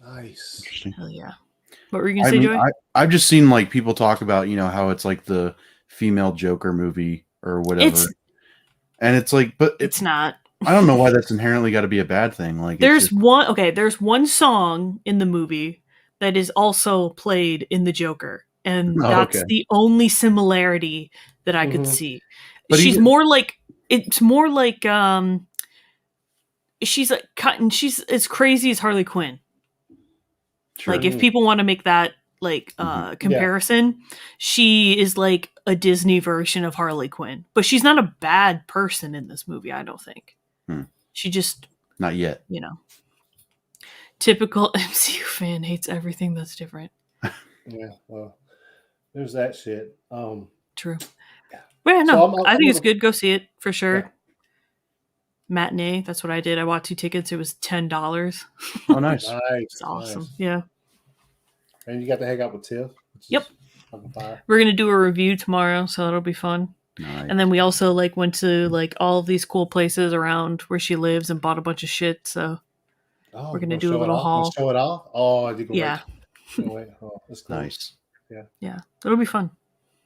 nice. Hell yeah. What were you gonna say, Joey? I've just seen like people talk about, how it's like the female Joker movie or whatever. And it's like, but it's not. I don't know why that's inherently got to be a bad thing. Like there's one song in the movie that is also played in the Joker, and that's the only similarity that I could see. But she's more like she's as crazy as Harley Quinn. Sure. Like if people want to make that like comparison, she is like a Disney version of Harley Quinn, but she's not a bad person in this movie. I don't think. She just not yet. Typical MCU fan hates everything that's different. Yeah, well, there's that shit. True. Well, no, so I think it's good. Go see it for sure. Yeah. Matinee. That's what I did. I bought 2 tickets. It was $10. Oh, nice. It's awesome. Nice. Yeah. And you got to hang out with Tiff. Yep. We're gonna do a review tomorrow, so it'll be fun. Nice. And then we also like went to like all of these cool places around where she lives and bought a bunch of shit. So we're gonna do a little haul. Show it off. Oh, I did. Yeah. Wait. Oh, that's cool. Nice. Yeah. Yeah, it'll be fun.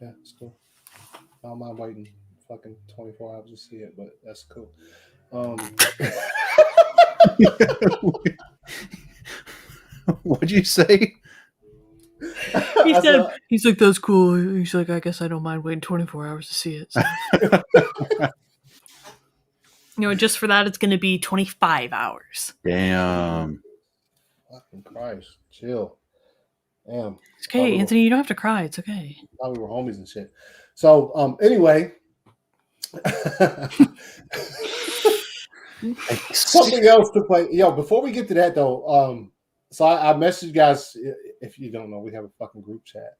Yeah, it's cool. I don't mind waiting fucking 24 hours to see it, but that's cool. What'd you say? He said, he's like, that's cool. He's like, I guess I don't mind waiting 24 hours to see it. So. Just for that, it's going to be 25 hours. Damn. Fucking Christ. Chill. Damn. It's okay, Anthony. You don't have to cry. It's okay. Thought we were homies and shit. So, anyway. Something else to play. Before we get to that, though, so I messaged you guys. If you don't know, we have a fucking group chat.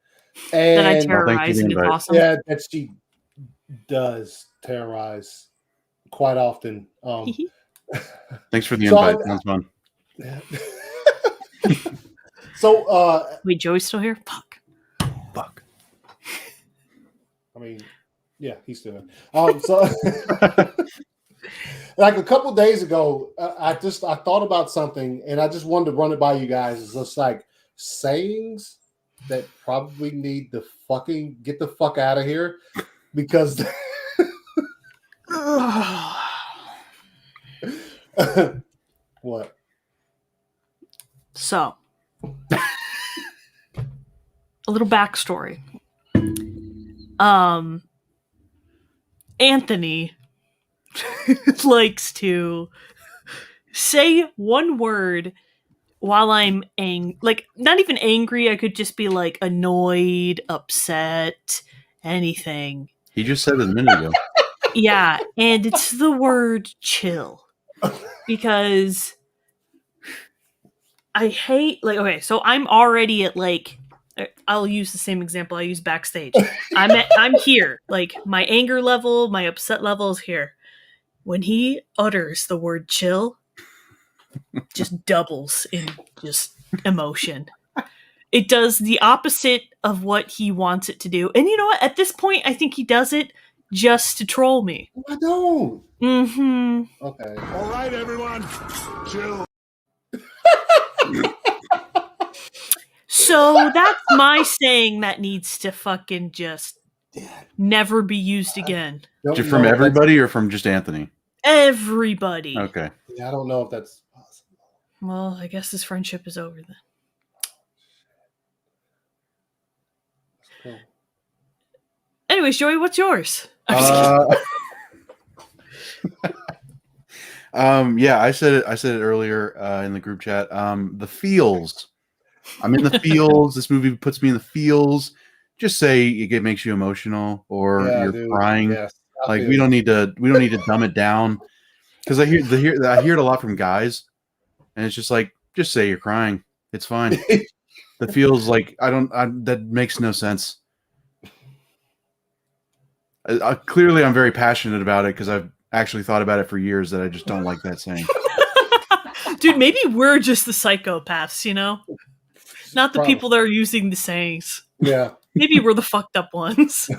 And that I terrorize, and it's awesome. Yeah, that she does terrorize quite often. Thanks for the invite. Sounds fun. So, wait, Joey's still here? Fuck. I mean, yeah, he's still here. So, like a couple days ago, I thought about something, and I just wanted to run it by you guys. It's just like sayings that probably need to fucking get the fuck out of here because what? So, a little backstory. Anthony likes to say one word while I'm like not even angry. I could just be like annoyed, upset, anything. He just said it a minute ago. Yeah, and it's the word chill. Because I hate, like, okay, so I'm already at, like, I'll use the same example I use backstage. I'm here. Like, my anger level, my upset level is here. When he utters the word chill, just doubles in just emotion. It does the opposite of what he wants it to do. And you know what? At this point, I think he does it just to troll me. I don't. Mm-hmm. Okay. All right, everyone, chill. So that's my saying that needs to fucking just never be used again. From everybody or from just Anthony? Everybody. Okay. Yeah, I don't know if that's possible. Well, I guess this friendship is over then. Cool. Anyways, Joey, what's yours? Yeah, I said it earlier in the group chat. The feels. I'm in the feels. This movie puts me in the feels. Just say it makes you emotional or you're crying. Yes, like we don't need to dumb it down. Because I hear it a lot from guys, and it's just like, just say you're crying. It's fine. The feels like that makes no sense. Clearly, I'm very passionate about it because I've actually thought about it for years that I just don't like that saying. Dude, maybe we're just the psychopaths, you know? Not the people that are using the sayings. Yeah. Maybe we're the fucked up ones.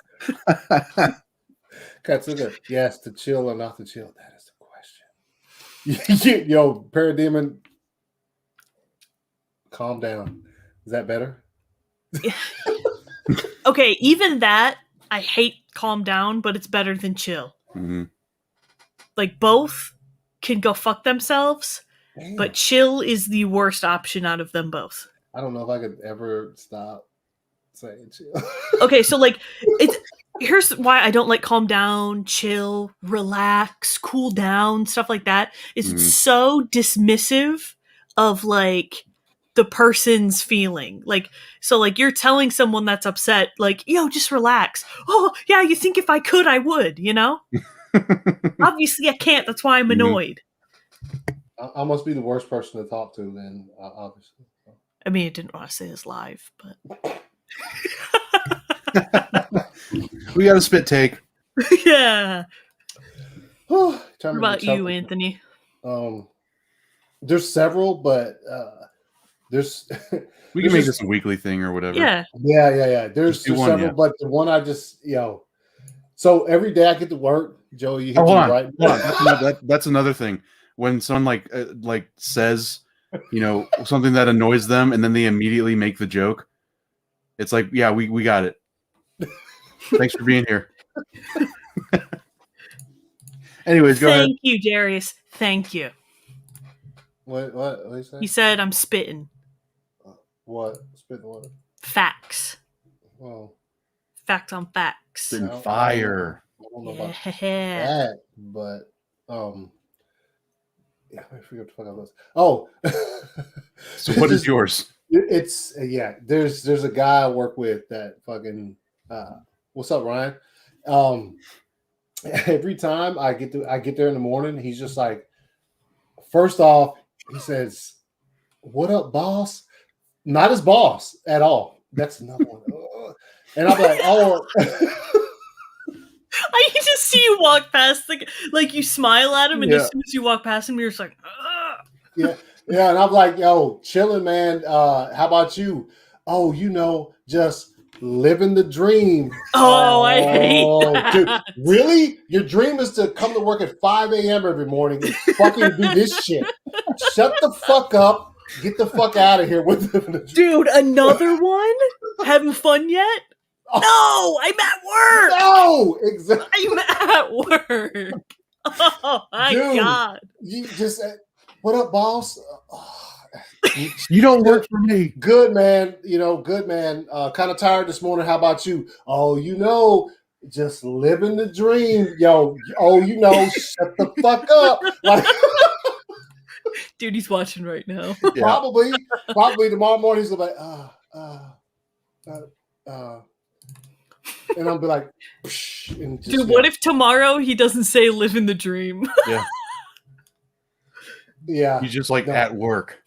Katsuga, yes, to chill or not to chill? That is the question. Yo, Parademon, calm down. Is that better? Okay, even that, I hate calm down, but it's better than chill. Mm-hmm. Like, both can go fuck themselves, Damn. but chill is the worst option out of them both. I don't know if I could ever stop saying chill. Okay, so, like, here's why I don't like calm down, chill, relax, cool down, stuff like that. It's so dismissive of, like, the person's feeling. Like, so, like, you're telling someone that's upset, like, yo, just relax. Oh, yeah, you think if I could, I would, you know? Obviously, I can't. That's why I'm annoyed. I must be the worst person to talk to then, obviously. I mean, I didn't want to say this live, but... We got a spit take. Yeah. What about you, Anthony? There's several, but there's... We can make this a weekly thing or whatever. Yeah. Yeah. There's several, yeah. But the one I just, So every day I get to work, Joey, you hit hold on. right. That's another thing. When someone like says, something that annoys them, and then they immediately make the joke, it's like, yeah, we got it. Thanks for being here. Anyways, go ahead. Thank you, Darius. Thank you. What did you say? He said I'm spitting. What? Spitting what? Facts. Well, Facts on facts. Spitting fire. I don't know about that, but I forget what the fuck I was. Oh. So what is yours? It's there's a guy I work with that fucking what's up, Ryan? Every time I get there in the morning, he's just like, first off, he says, "What up, boss?" Not his boss at all. That's another one. And I'm like, oh. I can just see you walk past, like you smile at him, and as soon as you walk past him, you're just like, ugh. Yeah, and I'm like, yo, chilling, man. How about you? Oh, just living the dream. Oh, I hate that. Dude, really? Your dream is to come to work at 5 a.m. every morning and fucking do this shit. Shut the fuck up Get the fuck out of here with Living the Dream. Dude, another one? Having fun yet? No, I'm at work. No, exactly. I'm at work. Oh my Dude. god. You just what up, boss? You don't work for me. Good man, good man. Kind of tired this morning. How about you? Oh, just living the dream, yo. Oh, shut the fuck up. Like, Dude, he's watching right now. Yeah. probably tomorrow morning he's like, and I'll be like, psh, and just, Dude, what if tomorrow he doesn't say live in the dream? Yeah. Yeah. He's just like No. at work.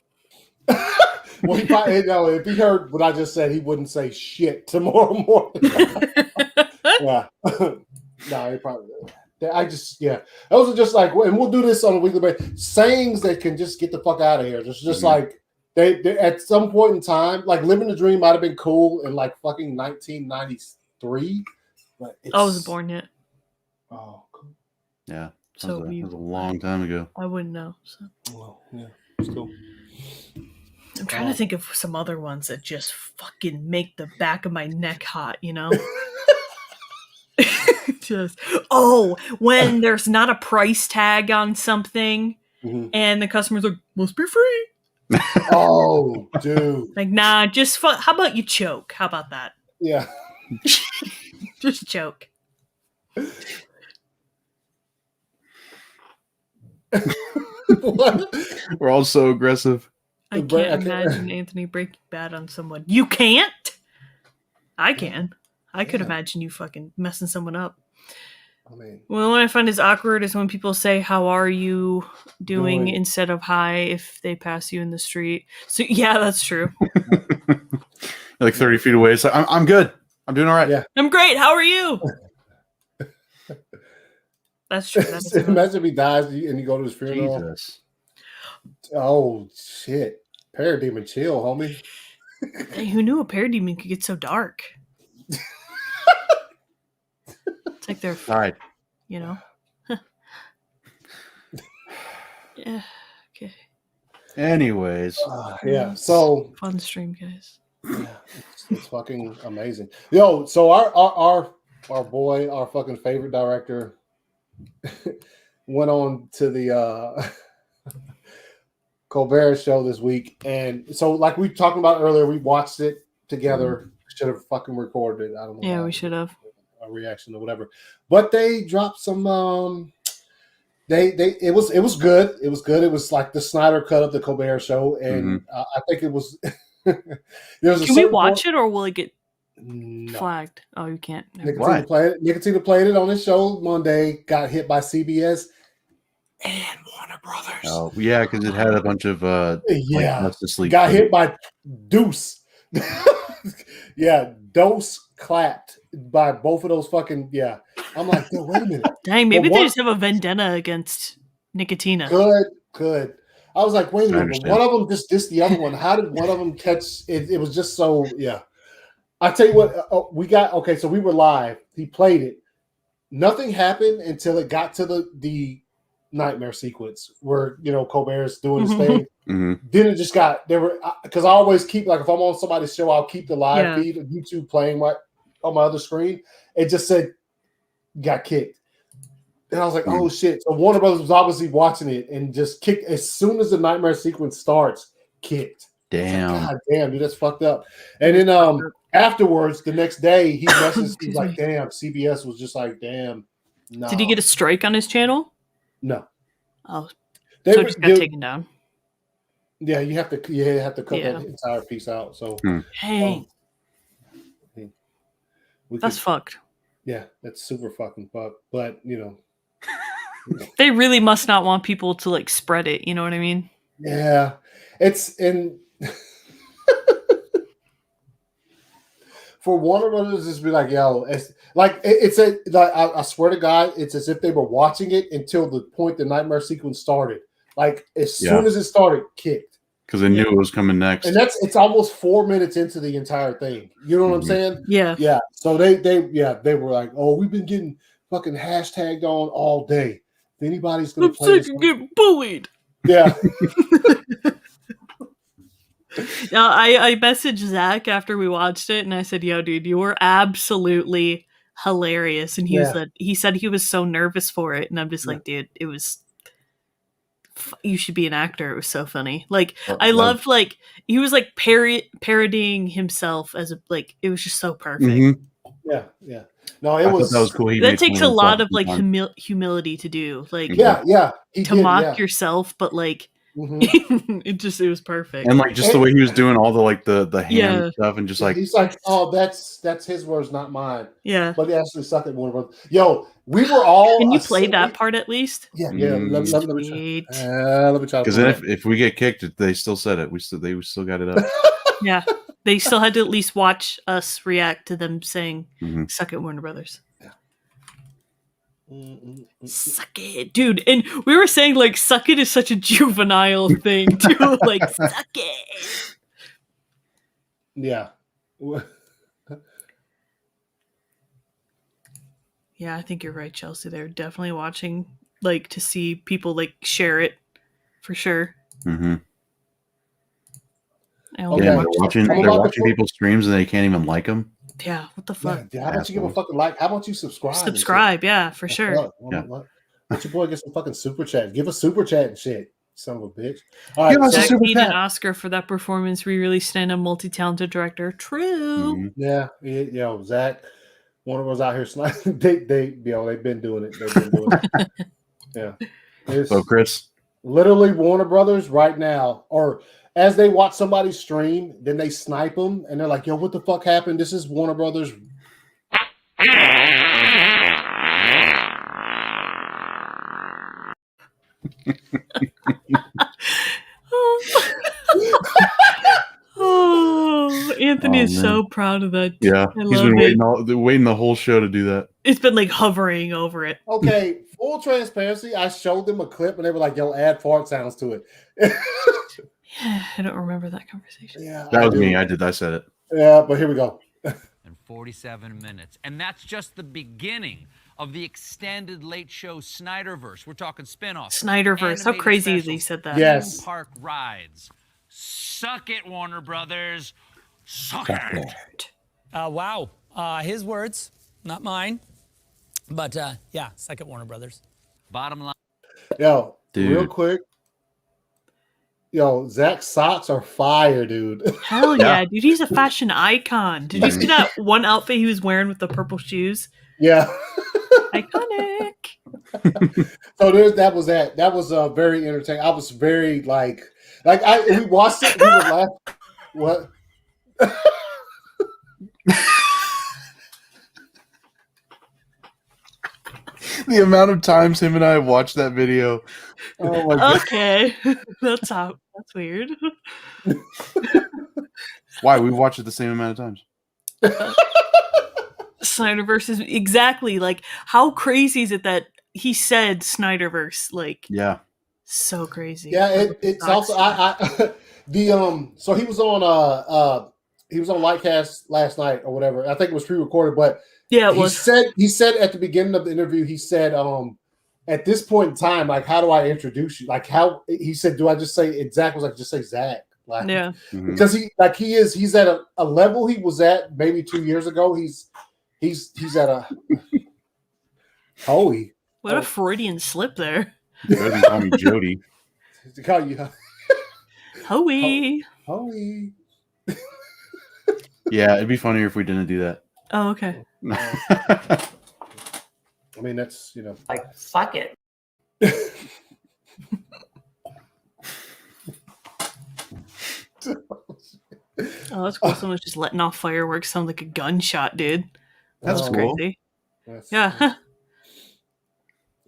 Well, he probably, if he heard what I just said, he wouldn't say shit tomorrow morning. Yeah. No, he probably. Those are just like, and we'll do this on a weekly basis. Sayings that can just get the fuck out of here. Just like they at some point in time, like living the dream might have been cool in like fucking 1993. But I wasn't born yet, Oh, cool. Yeah. so That was a long time ago. I wouldn't know. So. Well, yeah, it's cool. I'm trying to think of some other ones that just fucking make the back of my neck hot, Just when there's not a price tag on something and the customer's like, must be free. Oh, dude. Like, nah, just how about you choke? How about that? Yeah. Just choke. What? We're all so aggressive. I can't imagine Anthony Breaking Bad on someone. You can't? I can. I could imagine you fucking messing someone up. I mean, Well, what I find is awkward is when people say, how are you doing instead of hi if they pass you in the street. So, yeah, that's true. Like 30 feet away. It's like, I'm good. I'm doing all right. Yeah. I'm great. How are you? That's true. Imagine if he dies and you go to his funeral. Jesus. Oh, shit. Parademon, chill, homie. Hey, who knew a parademon could get so dark? It's like they're, All right. Yeah. Okay. Anyways. Yeah. So Fun stream, guys. yeah, it's fucking amazing. Yo, so our boy, our fucking favorite director, went on to the Colbert show this week, and so like we talked about earlier, we watched it together. Should have fucking recorded it. I don't know. Yeah, we should have a reaction or whatever, but they dropped some. It was good. It was good. It was like the Snyder cut of the Colbert show, and I think it was. Can we watch it, or will it get No. flagged? Oh, you can't. Nicotina played it on his show Monday. Got hit by CBS and Warner Brothers. Oh yeah, because it had a bunch of Justice League. Got hit by Deuce. Yeah, Dose clapped by both of those fucking I'm like, wait a minute. Dang, maybe they just have a vendetta against Nicotina. Good. I was like, wait a minute, but one of them just dissed the other one. How did one of them catch it? It was just so, I tell you what, we got, okay, so we were live. He played it. Nothing happened until it got to the nightmare sequence where, Colbert's doing his thing. Then it just got, because I always keep, like, if I'm on somebody's show, I'll keep the live feed of YouTube playing on my other screen. It just said, got kicked. And I was like, oh shit. So Warner Brothers was obviously watching it and just kicked as soon as the nightmare sequence starts, kicked. Damn. Like, God damn, dude, that's fucked up. And then afterwards, the next day, he messaged, he's like, damn, CBS was just like, damn. No. Did he get a strike on his channel? No. Oh. So it just got taken down. Yeah, you have to cut that entire piece out. So hey. That's fucked. Yeah, that's super fucking fucked. But they really must not want people to like spread it, you know what I mean? Yeah. It's in for Warner Brothers to just be like, yo, it's like I swear to God, it's as if they were watching it until the point the nightmare sequence started. Like as soon as it started, kicked. Because they knew it was coming next. And it's almost 4 minutes into the entire thing. You know what I'm saying? Yeah. Yeah. So they were like, oh, we've been getting fucking hashtagged on all day. If anybody's gonna play this, get bullied. yeah. No, I messaged Zach after we watched it, and I said, "Yo, dude, you were absolutely hilarious." And he said he was so nervous for it, and I'm just like, dude, it was. You should be an actor. It was so funny. Like I loved, like he was like parodying himself as a like. It was just so perfect. Mm-hmm. Yeah. No, I thought that was cool. That takes a lot of like humility to do. Like mock yourself, but like it was perfect. And like just the way he was doing all the hand stuff and just like he's like, oh, that's his words, not mine. Yeah, but he actually sucked at Warner Brothers. Yo, we were all. Can you play that part at least? Yeah. Let me try. Because then if we get kicked, they still said it. They still got it up. Yeah, they still had to at least watch us react to them saying "suck it, Warner Brothers." Suck it, dude. And we were saying like suck it is such a juvenile thing too. Like suck it. Yeah. Yeah, I think you're right, Chelsea. They're definitely watching like to see people like share it for sure. Mm-hmm. They're watching people's streams and they can't even like them. Yeah, what the fuck? Yeah, how about you give a fucking like? How about you subscribe? Subscribe, yeah, for sure. Let your boy get some fucking super chat. Give a super chat and shit. Son of a bitch. All right, Zach need an Oscar for that performance. We really stand a multi-talented director. True. Mm-hmm. Yeah. Zach, one of us out here sniping. They've been doing it. They've been doing it. Yeah. So Chris, literally Warner Brothers right now, or as they watch somebody stream, then they snipe them, and they're like, "Yo, what the fuck happened? This is Warner Brothers." Anthony is so proud of that. Yeah, he's been waiting the whole show to do that. It's been like hovering over it. Okay, full transparency. I showed them a clip, and they were like, "Yo, add fart sounds to it." I don't remember that conversation. Yeah, that was me. I said it. Yeah, but here we go. And 47 minutes. And that's just the beginning of the extended late show Snyderverse. We're talking spin-offs. Snyderverse. How crazy is he said that? Yes. Park rides. Suck it, Warner Brothers. Suck it. Wow. His words, not mine. But yeah, suck it, Warner Brothers. Bottom line. Yo, dude. Real quick. Yo, Zach's socks are fire, dude. Hell yeah, dude. He's a fashion icon. Did you see that one outfit he was wearing with the purple shoes? Yeah. Iconic. So that was that. That was very entertaining. I was very we watched it, we were laughing. What? The amount of times him and I have watched that video. Oh my God. Okay. That's weird. Why? We watched it the same amount of times. Snyderverse is exactly like how crazy is it that he said Snyderverse? Like, yeah, so crazy. Yeah, it's also so he was on Lightcast last night or whatever. I think it was pre-recorded, but yeah, he said at the beginning of the interview, he said at this point in time, like, how do I introduce you? Like, how he said, do I just say Zach? Was like, just say Zach. Like, yeah, because he's at a level he was at maybe 2 years ago. He's at a Hoey. What a Freudian slip there. Doesn't call me Jody. To call you Hoey. Hoey. Yeah, it'd be funnier if we didn't do that. Oh, okay. I mean, that's like fuck it. Oh, that's cool. Someone's just letting off fireworks. Sounds like a gunshot, dude. That's cool. Crazy. Yeah.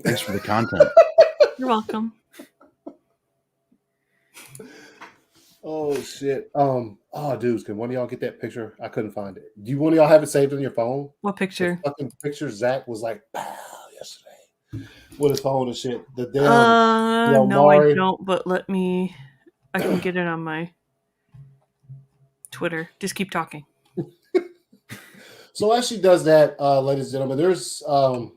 Thanks for the content. You're welcome. Oh shit. Dudes, can one of y'all get that picture? I couldn't find it. Do you one of y'all have it saved on your phone? What picture? The fucking picture Zach was like, pow, yesterday. With his phone and shit. The damn no, I don't, but I can get it on my Twitter. Just keep talking. So as she does that, ladies and gentlemen, there's a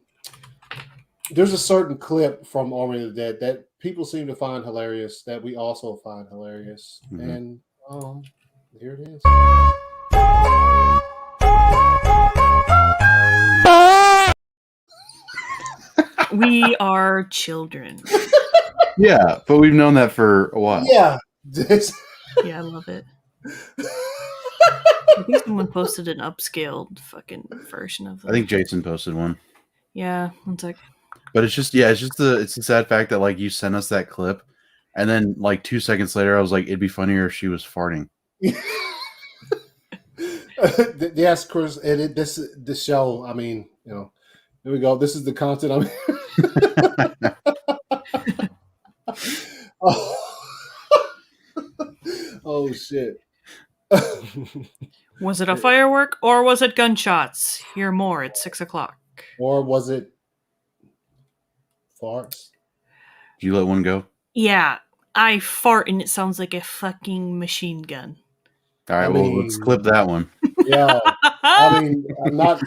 certain clip from Army of the Dead that people seem to find hilarious, that we also find hilarious. Mm-hmm. And Here it is. We are children. Yeah, but we've known that for a while. Yeah. Yeah, I love it. I think someone posted an upscaled fucking version of that. I think Jason posted one. Yeah, one sec. But it's the sad fact that like you sent us that clip, and then like 2 seconds later, I was like, it'd be funnier if she was farting. Yes, Chris. And this show. I mean, here we go. This is the content. Oh shit. Was it a firework or was it gunshots? Hear more at 6:00. Or was it farts? Did you let one go? Yeah, I fart and it sounds like a fucking machine gun. All right, let's clip that one. Yeah. I mean, I'm not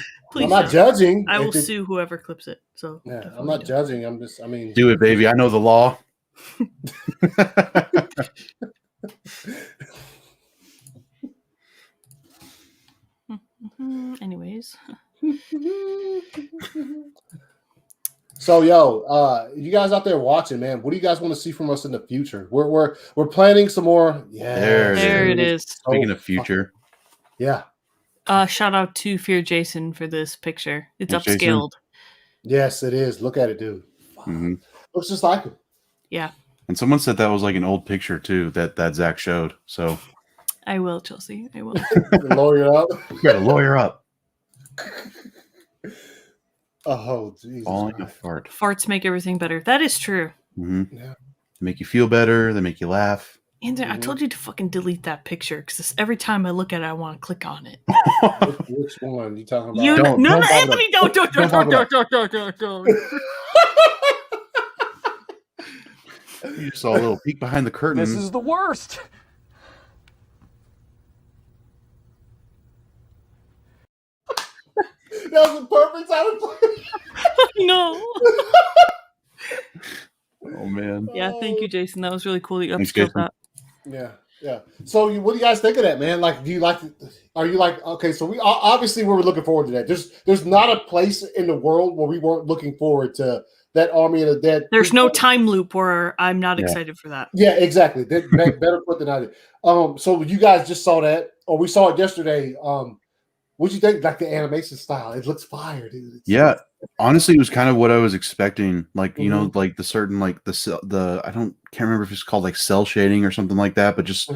judging. I will sue whoever clips it. So yeah, I'm not judging. I'm just, do it, baby. I know the law. Anyways. So you guys out there watching, man, what do you guys want to see from us in the future? We're planning some more. Yeah, there it is. Speaking of future. Yeah. Shout out to Fear Jason for this picture. It's Thanks, upscaled. Jason. Yes, it is. Look at it, dude. Mm-hmm. Looks just like him. Yeah. And someone said that was like an old picture too that Zach showed. So I will, Chelsea. I will. Lawyer up. You gotta lawyer up. Oh, Jesus. Falling a fart. Farts make everything better. That is true. Mm-hmm. Yeah. They make you feel better. They make you laugh. Andrew, I told you to fucking delete that picture because every time I look at it, I want to click on it. Which one? You talking about? No, Anthony, don't. You just saw a little peek behind the curtain. This is the worst. That was the perfect time to play. No. Oh man. Yeah, thank you, Jason. That was really cool. You Thanks, upskilled Jason. that. Yeah. So, what do you guys think of that, man? Like, do you like? Are you like? Okay, so we obviously we were looking forward to that. There's not a place in the world where we weren't looking forward to that Army of the Dead. There's no time loop where I'm not excited for that. Yeah, exactly. Better put than I did. So you guys just saw that, or we saw it yesterday. What'd you think? Like the animation style, it looks fire, dude. Yeah, honestly, it was kind of what I was expecting. Like like the certain like the can't remember if it's called like cell shading or something like that, but just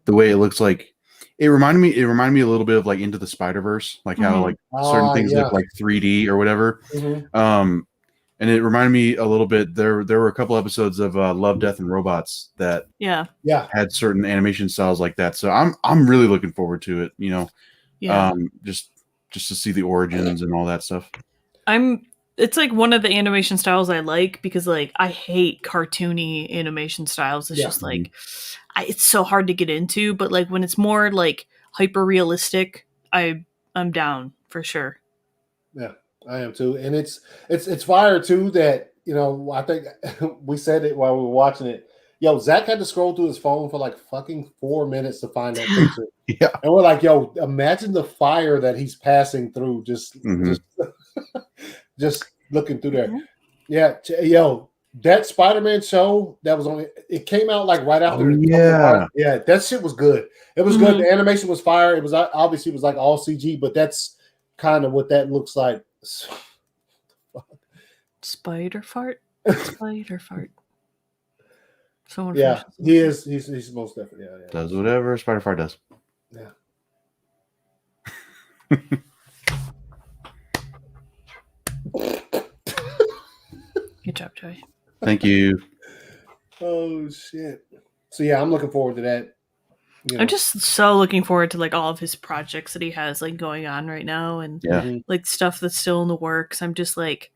the way it looks like it reminded me a little bit of like Into the Spider-Verse, like how like certain things look like 3D or whatever. And it reminded me a little bit. There were a couple episodes of Love, Death, and Robots that had certain animation styles like that. So I'm really looking forward to it. Just to see the origins and all that stuff. It's like one of the animation styles I like because like I hate cartoony animation styles. It's just like it's so hard to get into. But like when it's more like hyper realistic, I'm down for sure. Yeah, I am too, and it's fire too. That I think we said it while we were watching it. Yo, Zach had to scroll through his phone for like fucking 4 minutes to find that picture. Yeah. And we're like, yo, imagine the fire that he's passing through just looking through there. Yeah, yo, that Spider-Man show that was on it came out like right after. Yeah, that shit was good. It was good. The animation was fire. It was obviously it was like all CG, but that's kind of what that looks like. Spider fart. Someone he is. He's most definitely. Yeah. Does whatever Spider-Fart does. Yeah. Good job, Joey. Thank you. Oh shit. So yeah, I'm looking forward to that. I'm just so looking forward to like all of his projects that he has like going on right now and like stuff that's still in the works. I'm just like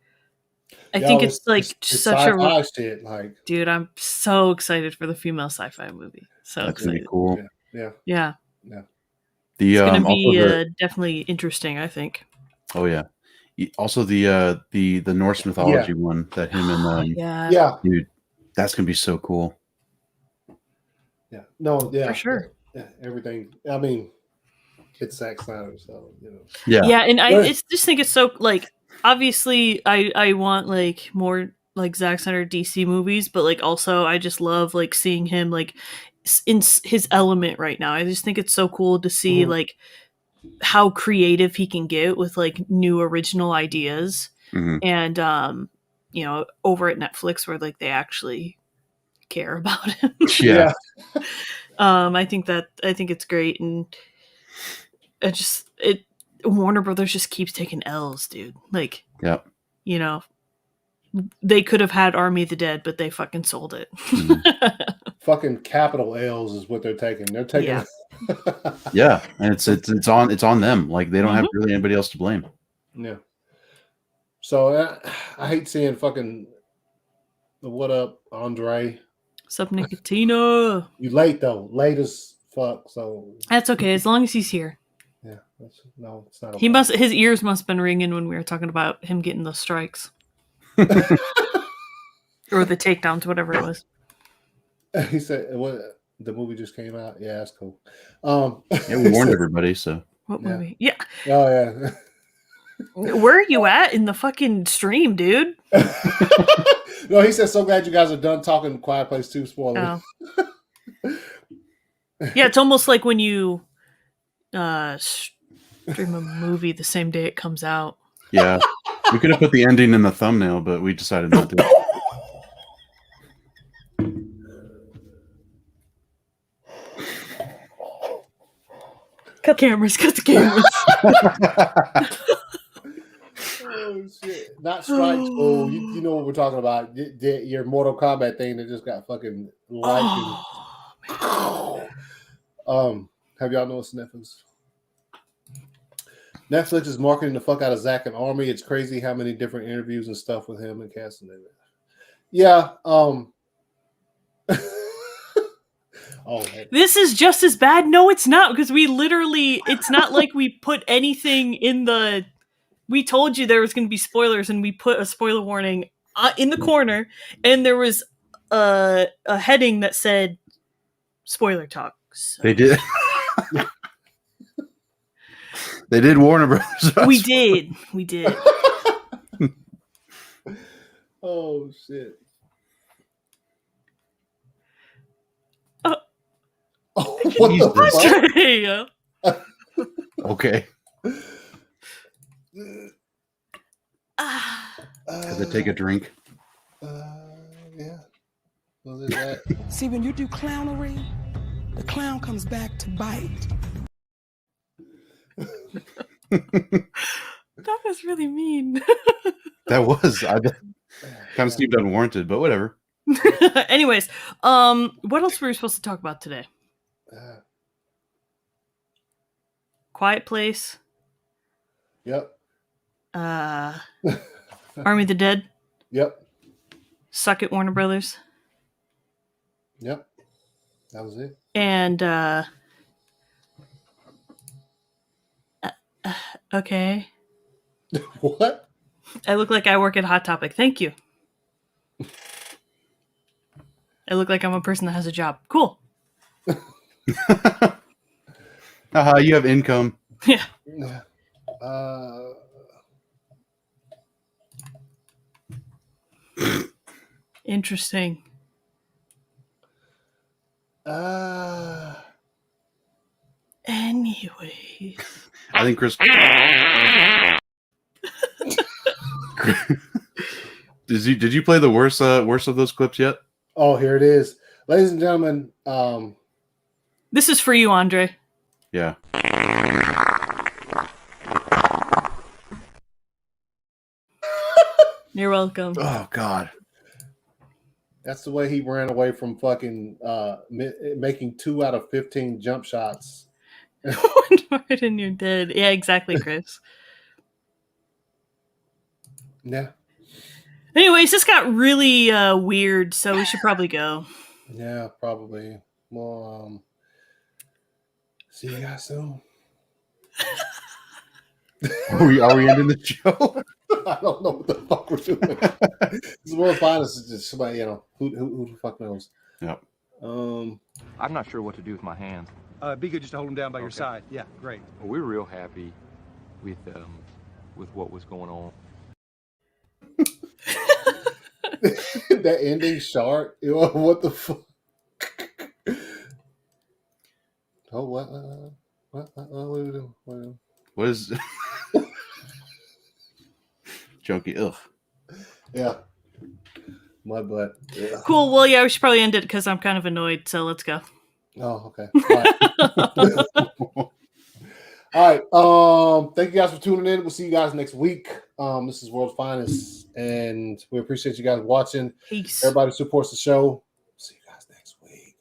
I think it's like such a shit, like dude, I'm so excited for the female sci-fi movie. So that's excited. Gonna be cool. Yeah. It's gonna be definitely interesting, I think. Oh yeah. Also the Norse mythology one that him and dude, that's gonna be so cool. Yeah. No, yeah. For sure. everything. I mean, it's Zack Snyder, so you know. Yeah, and I Right. just think it's so like obviously I want like more like Zack Snyder DC movies, but like also I just love like seeing him like in his element right now. I just think it's so cool to see like how creative he can get with like new original ideas. And you know, over at Netflix where like they actually care about him. Yeah. I think it's great, and Warner Brothers just keeps taking L's, dude. Like, Yeah. you know, they could have had Army of the Dead, but they fucking sold it. Fucking capital L's is what they're taking. They're taking. Yeah, and it's on them. Like they don't have really anybody else to blame. Yeah. So I hate seeing fucking what up, Andre. What's up, Nicotina? You late though, late as fuck. So that's okay as long as he's here. Yeah, it's not. Okay. His ears must have been ringing when we were talking about him getting the strikes or the takedowns, whatever it was. He said, "What? The movie just came out. Yeah, that's cool." Yeah, we warned everybody. So what movie? Yeah. Oh yeah. Where are you at in the fucking stream, dude? No, he said, "So glad you guys are done talking Quiet Place 2 spoilers." Oh. Yeah, it's almost like when you stream a movie the same day it comes out. Yeah, we could have put the ending in the thumbnail, but we decided not to. Cut the cameras. Oh shit! Not strikes. Oh, you know what we're talking about? Your Mortal Kombat thing that just got fucking light. Have y'all noticed Netflix? Netflix is marketing the fuck out of Zack and Army. It's crazy how many different interviews and stuff with him and casting it. Yeah. This is just as bad. No, it's not, because it's not like we put anything in the. We told you there was going to be spoilers, and we put a spoiler warning in the corner, and there was a heading that said spoiler talk. So. They did. They did Warner Brothers. We did. Oh shit. What the fuck? Okay. Does it take a drink? Yeah. Was it that? See, when you do clownery, the clown comes back to bite. That was really mean. That was. I kind of seemed unwarranted, but whatever. Anyways, what else were we supposed to talk about today? Quiet Place. Yep. Army of the Dead. Yep. Suck it, Warner Brothers. Yep. That was it. And okay. What? I look like I work at Hot Topic. Thank you. I look like I'm a person that has a job. Cool. You have income. Yeah. Interesting. Anyways. I think Chris. Did you play the worst of those clips yet? Oh, here it is. Ladies and gentlemen, this is for you, Andre. Yeah. You're welcome. Oh God. That's the way he ran away from fucking making 2 out of 15 jump shots. Right in your dead. Yeah, exactly, Chris. Yeah. Anyways, this got really weird, so we should probably go. Yeah, probably. Well, see you guys soon. Are we ending the show? I don't know what the fuck we're doing. It's the world's finest. It's just somebody, who the fuck knows? Yep. I'm not sure what to do with my hands. be good just to hold him down by your side. Yeah, great. Well, we're real happy with what was going on. That ending shark. What the fuck? Oh, what are we doing? What is Junkie? Ugh. Yeah. My butt. Yeah. Cool. Well, yeah, we should probably end it because I'm kind of annoyed. So let's go. Oh, okay. All right. All right. Thank you guys for tuning in. We'll see you guys next week. This is World's Finest, and we appreciate you guys watching. Peace. Everybody supports the show. See you guys next week.